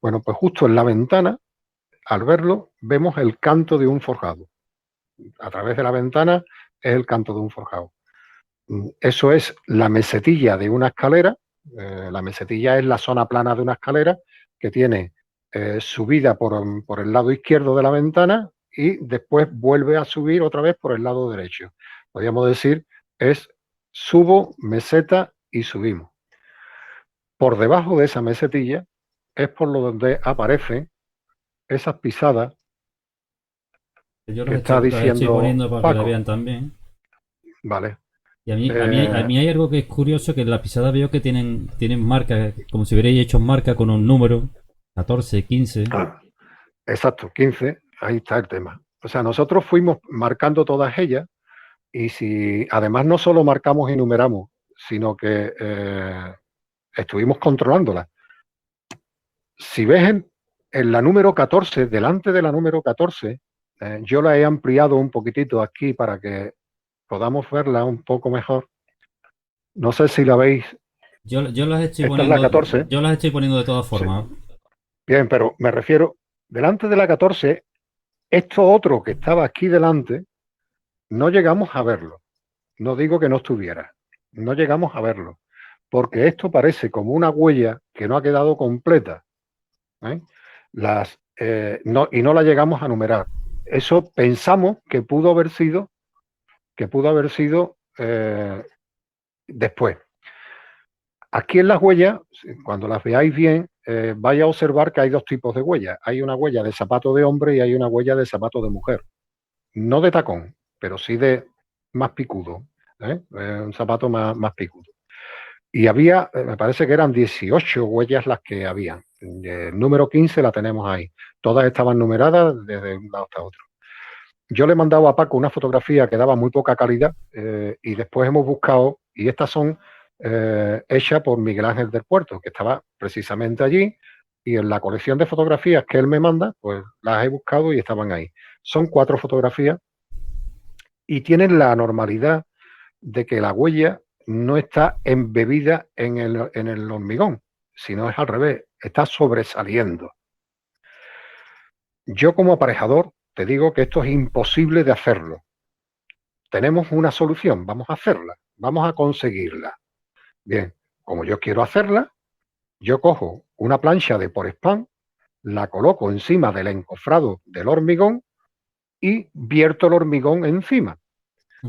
Bueno, pues justo en la ventana, al verlo, vemos el canto de un forjado. A través de la ventana es el canto de un forjado. Eso es la mesetilla de una escalera. La mesetilla es la zona plana de una escalera que tiene subida por el lado izquierdo de la ventana y después vuelve a subir otra vez por el lado derecho. Podríamos decir, es subo, meseta y subimos. Por debajo de esa mesetilla es por donde aparecen esas pisadas Yo que está los estoy diciendo poniendo para que la Paco. vean también. Vale. Y a mí hay algo que es curioso, que en la pisada veo que tienen marcas, como si hubierais hecho marca con un número, 14, 15. Exacto, 15, ahí está el tema. O sea, nosotros fuimos marcando todas ellas y si además no solo marcamos y numeramos, sino que estuvimos controlándolas. Si ves en la número 14, delante de la número 14, yo la he ampliado un poquitito aquí para que podamos verla un poco mejor. No sé si la veis. Yo las estoy Esta es la poniendo, 14. yo las estoy poniendo de todas Sí. formas. Bien, pero me refiero, delante de la 14, esto otro que estaba aquí delante, no llegamos a verlo. No digo que no estuviera, no llegamos a verlo, porque esto parece como una huella que no ha quedado completa, ¿eh? Y no la llegamos a numerar. Eso pensamos que pudo haber sido después. Aquí en las huellas, cuando las veáis bien, vais a observar que hay dos tipos de huellas. Hay una huella de zapato de hombre y hay una huella de zapato de mujer. No de tacón, pero sí de más picudo, un zapato más picudo. Y había, me parece que eran 18 huellas las que había. El número 15 la tenemos ahí. Todas estaban numeradas desde un lado hasta otro. Yo le he mandado a Paco una fotografía que daba muy poca calidad y después hemos buscado, y estas son hechas por Miguel Ángel del Puerto, que estaba precisamente allí, y en la colección de fotografías que él me manda, pues las he buscado y estaban ahí. Son 4 fotografías y tienen la normalidad de que la huella no está embebida en el hormigón, sino es al revés, está sobresaliendo. Yo como aparejador te digo que esto es imposible de hacerlo. Tenemos una solución, vamos a hacerla, vamos a conseguirla. Bien, como yo quiero hacerla, yo cojo una plancha de Porespán, la coloco encima del encofrado del hormigón y vierto el hormigón encima.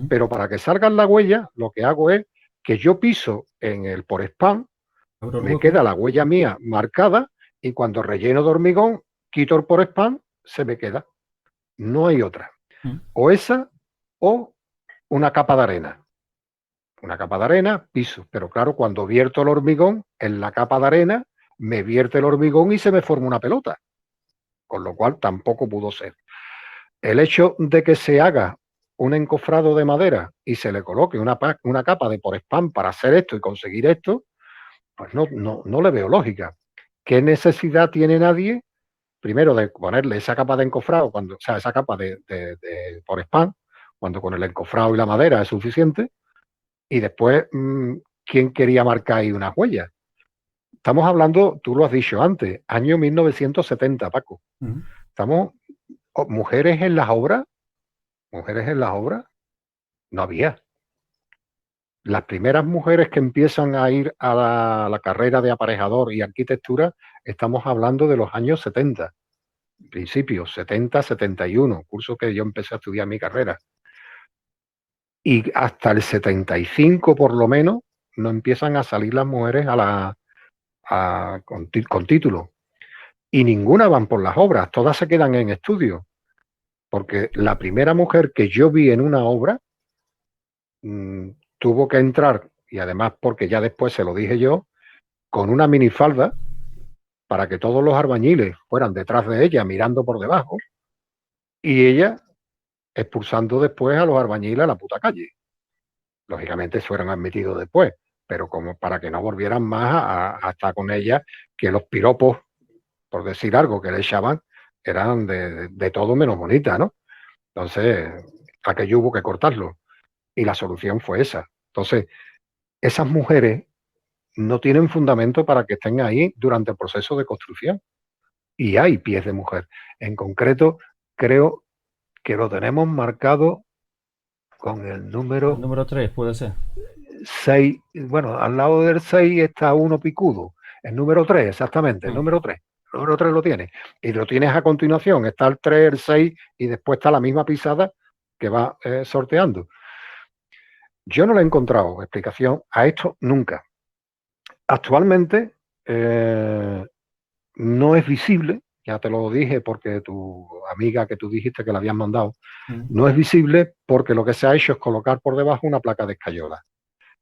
Pero para que salga la huella, lo que hago es que yo piso en el Porespán, me queda la huella mía marcada y cuando relleno de hormigón, quito el Porespán, se me queda. No hay otra. O esa o una capa de arena. Una capa de arena, piso. Pero claro, cuando vierto el hormigón, en la capa de arena, me vierte el hormigón y se me forma una pelota. Con lo cual tampoco pudo ser. El hecho de que se haga un encofrado de madera y se le coloque una capa de Porespán para hacer esto y conseguir esto, pues no le veo lógica. ¿Qué necesidad tiene nadie, primero, de ponerle esa capa de encofrado, esa capa de Porespán, cuando con el encofrado y la madera es suficiente? Y después, ¿quién quería marcar ahí unas huellas? Estamos hablando, tú lo has dicho antes, año 1970, Paco. Estamos, mujeres en las obras, no había. Las primeras mujeres que empiezan a ir a la carrera de aparejador y arquitectura, estamos hablando de los años 70, principios 70, 71, curso que yo empecé a estudiar mi carrera. Y hasta el 75 por lo menos no empiezan a salir las mujeres con título. Y ninguna van por las obras, todas se quedan en estudio. Porque la primera mujer que yo vi en una obra tuvo que entrar, y además porque ya después se lo dije yo, con una minifalda para que todos los albañiles fueran detrás de ella mirando por debajo y ella expulsando después a los albañiles a la puta calle. Lógicamente fueron admitidos después, pero como para que no volvieran más a estar con ella, que los piropos, por decir algo, que le echaban, eran de todo menos bonita, ¿no? Entonces, aquello hubo que cortarlo. Y la solución fue esa. Entonces, esas mujeres no tienen fundamento para que estén ahí durante el proceso de construcción. Y hay pies de mujer. En concreto, creo que lo tenemos marcado con el número... El número 3 puede ser. 6, bueno, al lado del 6 está uno picudo. El número 3, exactamente, el número 3. El número 3 lo tienes. Y lo tienes a continuación. Está el 3, el 6 y después está la misma pisada que va sorteando. Yo no le he encontrado explicación a esto nunca. Actualmente no es visible, ya te lo dije porque tu amiga que tú dijiste que la habían mandado, no es visible porque lo que se ha hecho es colocar por debajo una placa de escayola.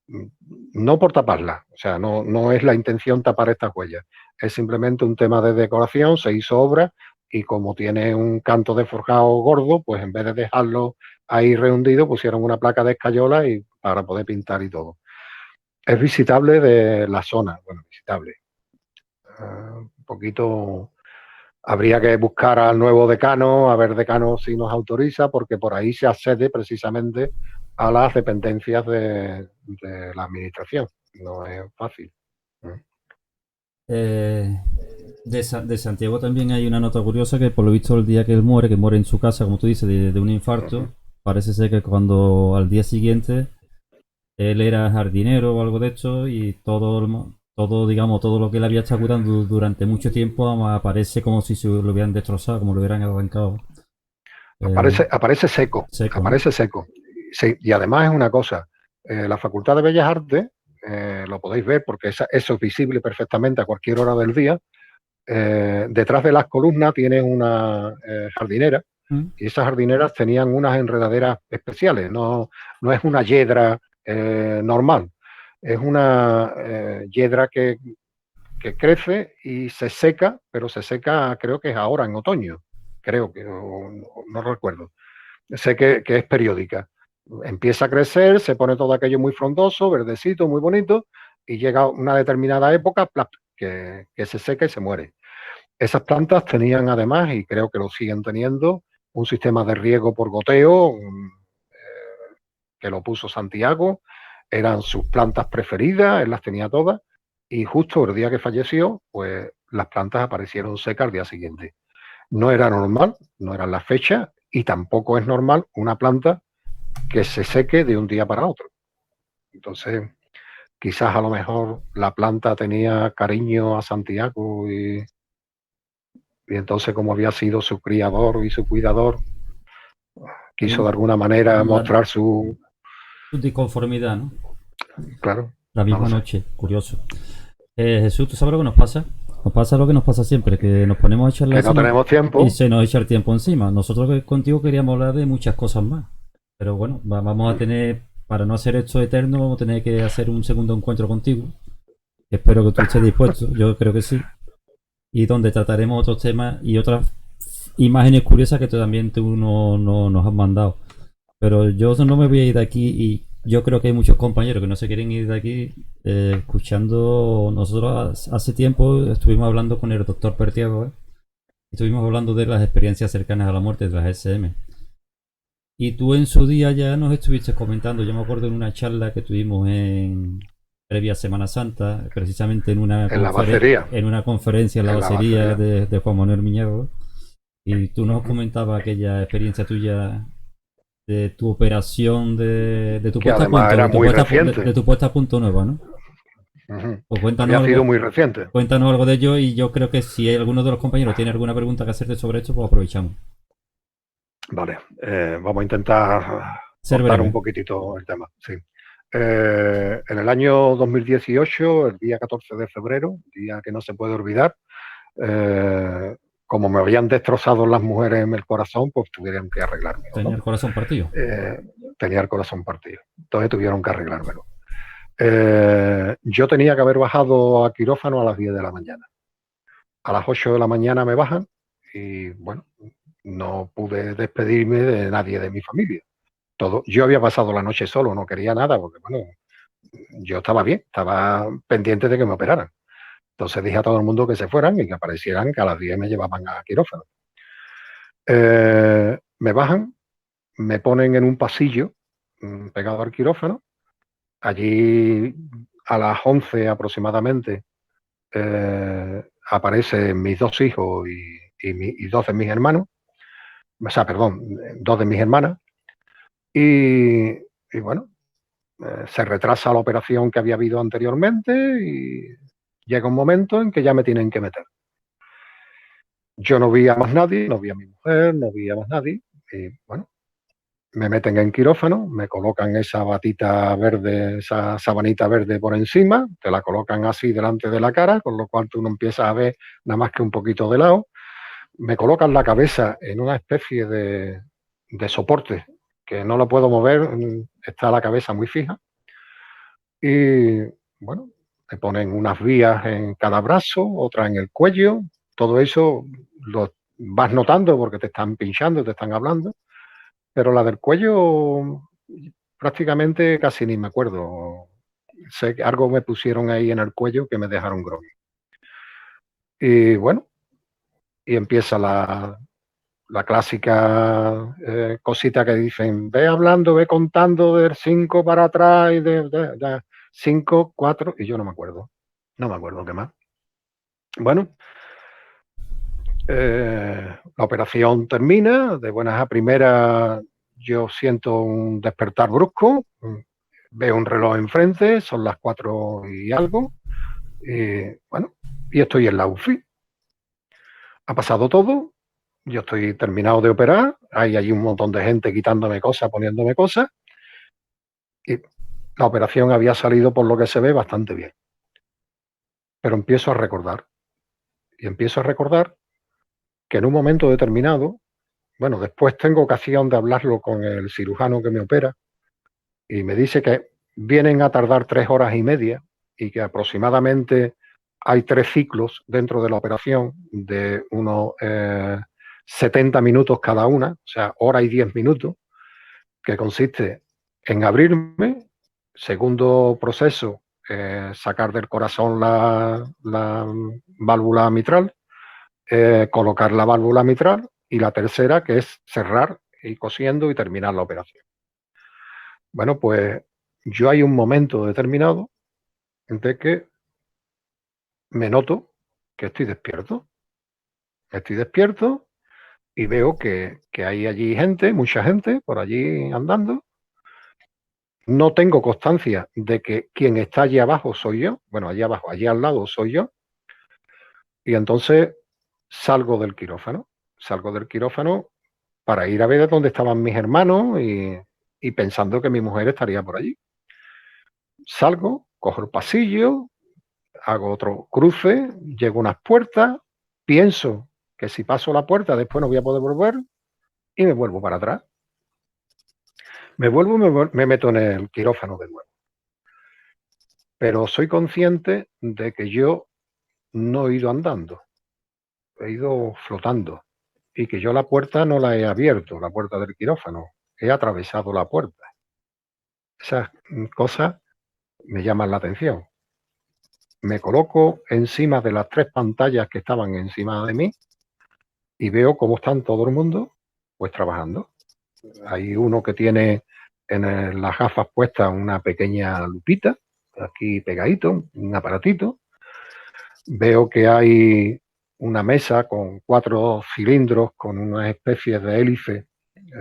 No por taparla, o sea, no es la intención tapar estas huellas, es simplemente un tema de decoración, se hizo obra y como tiene un canto de forjado gordo, pues en vez de dejarlo ahí rehundido, pusieron una placa de escayola y para poder pintar y todo. Es visitable de la zona, bueno, visitable. Un poquito Habría que buscar al nuevo decano, a ver decano si nos autoriza, porque por ahí se accede precisamente a las dependencias de la administración. No es fácil. De Santiago también hay una nota curiosa que por lo visto el día que muere en su casa, como tú dices, de un infarto, parece ser que cuando al día siguiente él era jardinero o algo de esto y digamos, todo lo que él había estado cuidando durante mucho tiempo aparece como si se lo hubieran destrozado, como lo hubieran arrancado. Aparece seco, Seco, ¿no? aparece seco. Sí, y además es una cosa, la Facultad de Bellas Artes, lo podéis ver porque eso es visible perfectamente a cualquier hora del día. Detrás de las columnas tiene una jardinera, y esas jardineras tenían unas enredaderas especiales, no es una yedra normal, es una yedra que crece y se seca, pero se seca creo que es ahora en otoño, creo que no recuerdo. Sé que es periódica. Empieza a crecer, se pone todo aquello muy frondoso, verdecito, muy bonito, y llega una determinada época que se seca y se muere. Esas plantas tenían además, y creo que lo siguen teniendo, un sistema de riego por goteo que lo puso Santiago. Eran sus plantas preferidas, él las tenía todas, y justo el día que falleció, pues las plantas aparecieron secas al día siguiente. No era normal, no eran las fechas, y tampoco es normal una planta que se seque de un día para otro. Entonces, quizás a lo mejor la planta tenía cariño a Santiago y entonces como había sido su criador y su cuidador, quiso de alguna manera mostrar su disconformidad, ¿no? Claro. La misma noche, curioso. Jesús, ¿tú sabes lo que nos pasa? Nos pasa lo que nos pasa siempre, que nos ponemos a charlar que no tenemos tiempo y se nos echa el tiempo encima. Nosotros contigo queríamos hablar de muchas cosas más. Pero bueno, vamos a tener, para no hacer esto eterno, vamos a tener que hacer un segundo encuentro contigo. Espero que tú estés dispuesto, yo creo que sí. Y donde trataremos otros temas y otras imágenes curiosas que también tú nos has mandado. Pero yo no me voy a ir de aquí y yo creo que hay muchos compañeros que no se quieren ir de aquí escuchando. Nosotros hace tiempo estuvimos hablando con el doctor Pertiago, estuvimos hablando de las experiencias cercanas a la muerte de las SM. Y tú en su día ya nos estuviste comentando, yo me acuerdo en una charla que tuvimos en previa Semana Santa, precisamente en una conferencia en la basería de Juan Manuel Miñago, y tú nos comentabas aquella experiencia tuya de tu operación de tu puesta a punto, de tu puesta a punto nueva, ¿no? Pues había sido muy reciente. Cuéntanos algo de ello y yo creo que si hay alguno de los compañeros tiene alguna pregunta que hacerte sobre esto, pues aprovechamos. Vale, vamos a intentar cortar un poquitito el tema. Sí. En el año 2018, el día 14 de febrero, día que no se puede olvidar, como me habían destrozado las mujeres en el corazón, pues tuvieron que arreglármelo. Tenía el corazón partido. Tenía el corazón partido. Entonces tuvieron que arreglármelo. Yo tenía que haber bajado a quirófano a las 10 de la mañana. A las 8 de la mañana me bajan y, bueno, no pude despedirme de nadie de mi familia. Yo había pasado la noche solo, no quería nada, porque, bueno, yo estaba bien, estaba pendiente de que me operaran. Entonces dije a todo el mundo que se fueran y que aparecieran, que a las 10 me llevaban a quirófano. Me bajan, me ponen en un pasillo pegado al quirófano. Allí a las 11 aproximadamente aparecen mis dos hijos y dos de mis hermanos. O sea, perdón, dos de mis hermanas. Y bueno, se retrasa la operación que había habido anteriormente y llega un momento en que ya me tienen que meter. Yo no vi a más nadie, no vi a mi mujer, no vi a más nadie. Y bueno, me meten en quirófano, me colocan esa batita verde, esa sabanita verde por encima, te la colocan así delante de la cara, con lo cual tú no empiezas a ver nada más que un poquito de lado. Me colocan la cabeza en una especie de soporte que no lo puedo mover, está la cabeza muy fija. Y bueno, te ponen unas vías en cada brazo, otras en el cuello. Todo eso lo vas notando porque te están pinchando, te están hablando. Pero la del cuello prácticamente casi ni me acuerdo. Sé que algo me pusieron ahí en el cuello que me dejaron groggy. Y bueno, y empieza la clásica cosita que dicen, ve hablando, ve contando del 5 para atrás y de 5, 4, y yo no me acuerdo qué más. Bueno, la operación termina, de buenas a primeras yo siento un despertar brusco, veo un reloj enfrente, son las 4 y algo, y bueno, y estoy en la UCI. Ha pasado todo, yo estoy terminado de operar, hay allí un montón de gente quitándome cosas, poniéndome cosas, y la operación había salido, por lo que se ve, bastante bien. Pero empiezo a recordar que en un momento determinado, bueno, después tengo ocasión de hablarlo con el cirujano que me opera, y me dice que vienen a tardar 3 horas y media y que aproximadamente hay 3 ciclos dentro de la operación de unos 70 minutos cada una, o sea, hora y 10 minutos, que consiste en abrirme, segundo proceso, sacar del corazón la válvula mitral, colocar la válvula mitral, y la tercera, que es cerrar y cosiendo y terminar la operación. Bueno, pues yo hay un momento determinado de que me noto que estoy despierto. Estoy despierto y veo que hay allí gente, mucha gente por allí andando. No tengo constancia de que quien está allí abajo soy yo. Bueno, allí abajo, allí al lado soy yo. Y entonces salgo del quirófano. Salgo del quirófano para ir a ver dónde estaban mis hermanos y pensando que mi mujer estaría por allí. Salgo, cojo el pasillo, hago otro cruce, llego a unas puertas, pienso que si paso la puerta después no voy a poder volver y me vuelvo para atrás. Me meto en el quirófano de nuevo. Pero soy consciente de que yo no he ido andando, he ido flotando y que yo la puerta no la he abierto, la puerta del quirófano, he atravesado la puerta. Esas cosas me llaman la atención. Me coloco encima de las 3 pantallas que estaban encima de mí y veo cómo están todo el mundo pues trabajando. Hay uno que tiene en las gafas puestas una pequeña lupita, aquí pegadito, un aparatito. Veo que hay una mesa con 4 cilindros con unas especies de hélice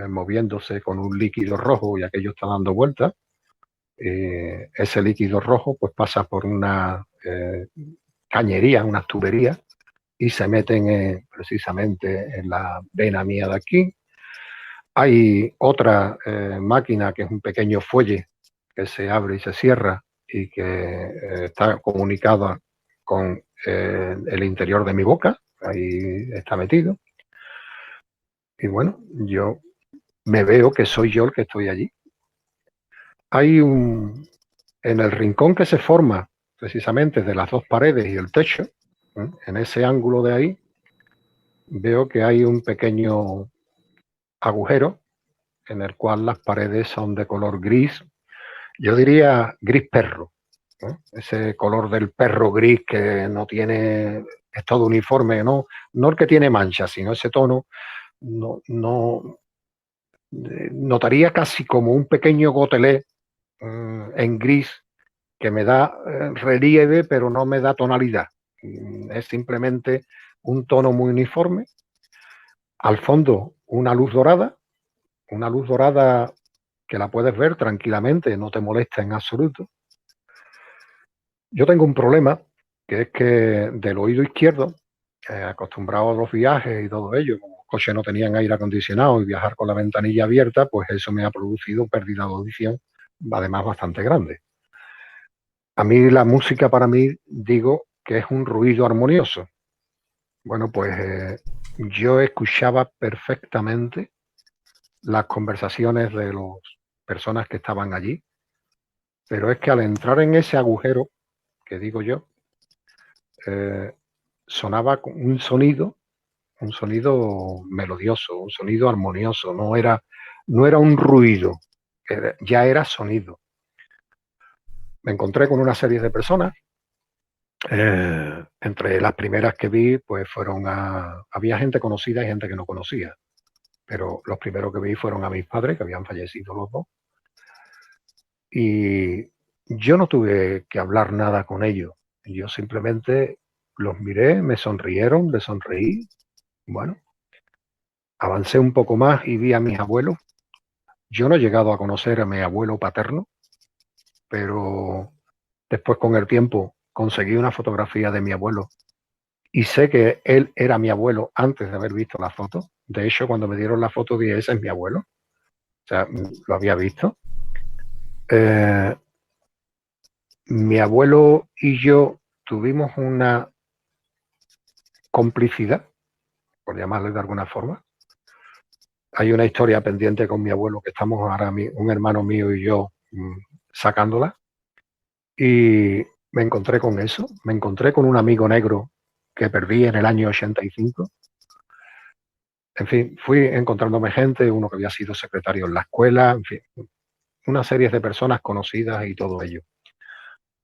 moviéndose con un líquido rojo y aquello está dando vueltas. Ese líquido rojo pues pasa por una cañería, unas tuberías, y se meten precisamente en la vena mía de aquí. Hay otra máquina que es un pequeño fuelle que se abre y se cierra y que está comunicada con el interior de mi boca, ahí está metido. Y bueno, yo me veo que soy yo el que estoy allí. Hay en el rincón que se forma precisamente de las 2 paredes y el techo, en ese ángulo de ahí, veo que hay un pequeño agujero en el cual las paredes son de color gris, yo diría gris perro, ¿no? Ese color del perro gris que no tiene, es todo uniforme, no el que tiene manchas, sino ese tono, notaría casi como un pequeño gotelé en gris que me da relieve pero no me da tonalidad, es simplemente un tono muy uniforme. Al fondo una luz dorada que la puedes ver tranquilamente, no te molesta en absoluto. Yo tengo un problema, que es que del oído izquierdo, acostumbrado a los viajes y todo ello, como los coches no tenían aire acondicionado y viajar con la ventanilla abierta, pues eso me ha producido pérdida de audición, además bastante grande. A mí la música, para mí, digo que es un ruido armonioso. Bueno, pues yo escuchaba perfectamente las conversaciones de las personas que estaban allí, pero es que al entrar en ese agujero, que digo yo, sonaba un sonido melodioso, un sonido armonioso, no era un ruido, ya era sonido. Me encontré con una serie de personas Entre las primeras que vi, pues había gente conocida y gente que no conocía. Pero los primeros que vi fueron a mis padres, que habían fallecido los dos. Y yo no tuve que hablar nada con ellos. Yo simplemente los miré, me sonrieron, les sonreí. Bueno, avancé un poco más y vi a mis abuelos. Yo no he llegado a conocer a mi abuelo paterno, pero después con el tiempo conseguí una fotografía de mi abuelo y sé que él era mi abuelo antes de haber visto la foto. De hecho, cuando me dieron la foto dije, ese es mi abuelo. O sea, lo había visto. Mi abuelo y yo tuvimos una complicidad, por llamarle de alguna forma. Hay una historia pendiente con mi abuelo que estamos ahora, un hermano mío y yo, sacándola. Y me encontré con eso. Me encontré con un amigo negro que perdí en el año 85. En fin, fui encontrándome gente, uno que había sido secretario en la escuela, en fin, una serie de personas conocidas y todo ello.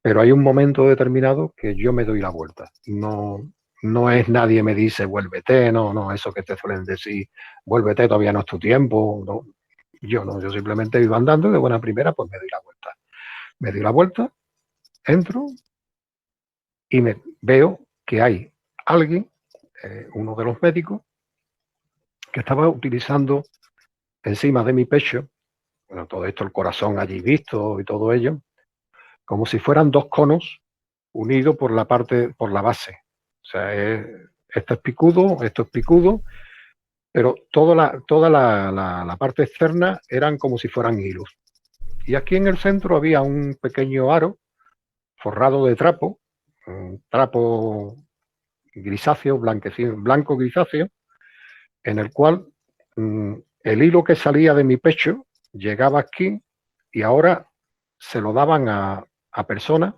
Pero hay un momento determinado que yo me doy la vuelta. No es nadie me dice, vuélvete, no, eso que te suelen decir, vuélvete, todavía no es tu tiempo. No. Yo simplemente iba andando y de buena primera pues me doy la vuelta. Me doy la vuelta, entro y me veo que hay alguien, uno de los médicos, que estaba utilizando encima de mi pecho, bueno, todo esto, el corazón allí visto y todo ello, como si fueran dos conos unidos por la base. O sea, esto es picudo, pero toda la parte externa eran como si fueran hilos. Y aquí en el centro había un pequeño aro forrado de trapo, un trapo grisáceo, blanco grisáceo, en el cual el hilo que salía de mi pecho llegaba aquí y ahora se lo daban a personas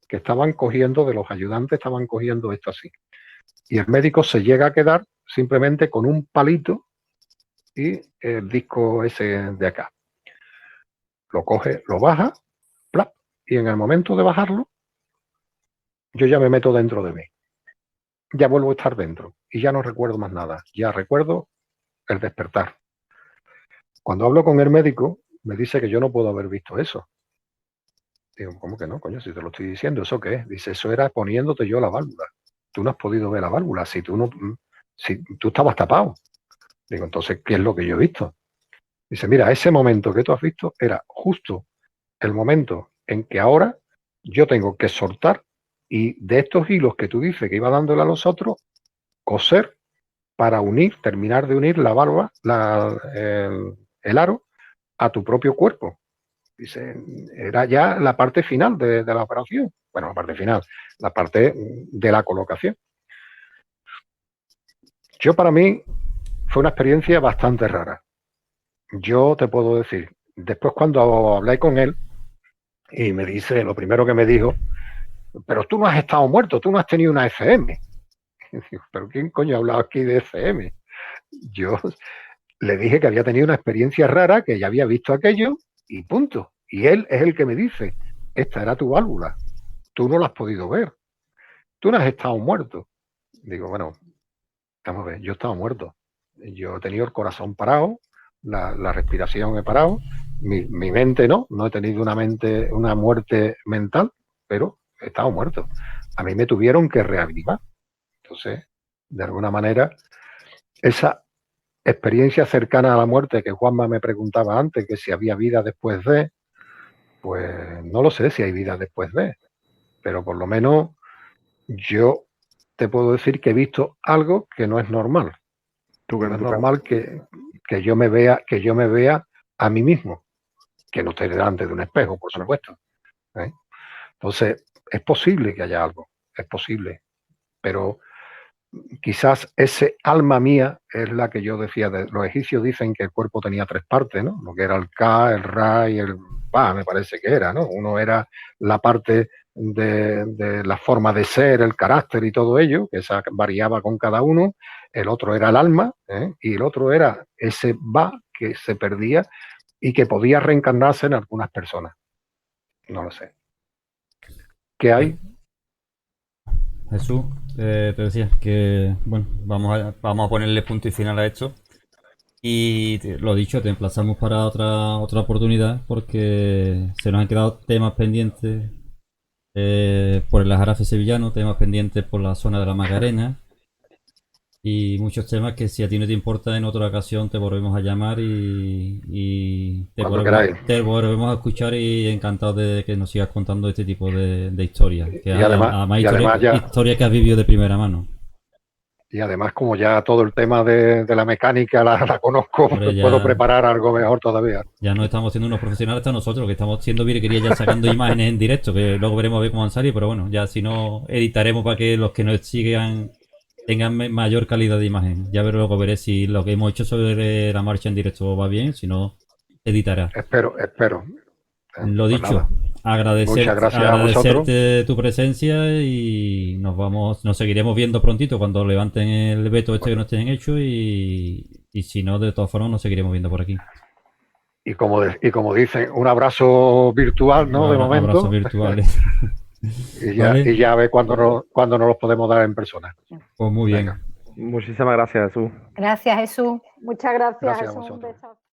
que estaban cogiendo, de los ayudantes, estaban cogiendo esto así. Y el médico se llega a quedar simplemente con un palito y el disco ese de acá. Lo coge, lo baja, plap, y en el momento de bajarlo, yo ya me meto dentro de mí. Ya vuelvo a estar dentro y ya no recuerdo más nada. Ya recuerdo el despertar. Cuando hablo con el médico, me dice que yo no puedo haber visto eso. Digo, ¿cómo que no, coño? Si te lo estoy diciendo, ¿eso qué es? Dice, eso era poniéndote yo la válvula. Tú no has podido ver la válvula, si tú estabas tapado. Digo, entonces, ¿qué es lo que yo he visto? Dice, mira, ese momento que tú has visto era justo el momento en que ahora yo tengo que soltar y de estos hilos que tú dices que iba dándole a los otros, coser para terminar de unir la válvula, el aro a tu propio cuerpo. Dice, era ya la parte final de la operación. Bueno, la parte final, la parte de la colocación. Para mí, fue una experiencia bastante rara. Yo te puedo decir, después cuando hablé con él y me dice, lo primero que me dijo, pero tú no has estado muerto, tú no has tenido una FM. Digo, ¿pero quién coño ha hablado aquí de FM? Yo le dije que había tenido una experiencia rara, que ya había visto aquello y punto. Y él es el que me dice, esta era tu válvula, tú no la has podido ver, tú no has estado muerto. Digo, bueno, vamos a ver, yo he estado muerto. Yo he tenido el corazón parado, la respiración he parado, mi mente no he tenido una muerte mental, pero he estado muerto. A mí me tuvieron que reavivar. Entonces, de alguna manera, esa experiencia cercana a la muerte que Juanma me preguntaba antes, que si había vida después de, pues no lo sé si hay vida después de, pero por lo menos yo te puedo decir que he visto algo que no es normal. No es normal que yo me vea a mí mismo, que no esté delante de un espejo, por supuesto. Entonces, es posible que haya algo, es posible, pero quizás ese alma mía es la que yo decía. Los egipcios dicen que el cuerpo tenía tres partes, ¿no? Lo que era el Ka, el Ra y el Pa, me parece que era, ¿no? Uno era la parte de la forma de ser, el carácter y todo ello, que esa variaba con cada uno. El otro era el alma, y el otro era ese Ba que se perdía y que podía reencarnarse en algunas personas. No lo sé. ¿Qué hay? Jesús, te decía que, bueno, vamos a ponerle punto y final a esto. Y lo dicho, te emplazamos para otra oportunidad porque se nos han quedado temas pendientes por el Ajarafe sevillano, temas pendientes por la zona de la Macarena y muchos temas que si a ti no te importa en otra ocasión te volvemos a llamar y Cuando queráis. te volvemos a escuchar y encantado de que nos sigas contando este tipo de historias. Que Y además historias que has vivido de primera mano. Y además, como ya todo el tema de la mecánica la conozco, Hombre, ya- puedo preparar algo mejor todavía. Ya no estamos siendo unos profesionales hasta nosotros, que estamos haciendo virguería ya sacando imágenes en directo, que luego veremos a ver cómo han salido, pero bueno, ya si no, editaremos para que los que nos sigan tengan mayor calidad de imagen. Ya luego veré si lo que hemos hecho sobre la marcha en directo va bien, si no, editará. Espero. Lo Pues dicho, nada, muchas gracias a agradecerte tu presencia y nos seguiremos viendo prontito cuando levanten el veto este que nos tienen hecho y si no, de todas formas nos seguiremos viendo por aquí. y como dicen, un abrazo virtual, ¿no? De momento. Abrazos virtuales. ¿Vale? Y ya a ver cuándo nos los podemos dar en persona. Pues muy bien. Venga. Muchísimas gracias, Jesús. Gracias, Jesús. Muchas gracias, Gracias a Jesús. Un vosotros. beso.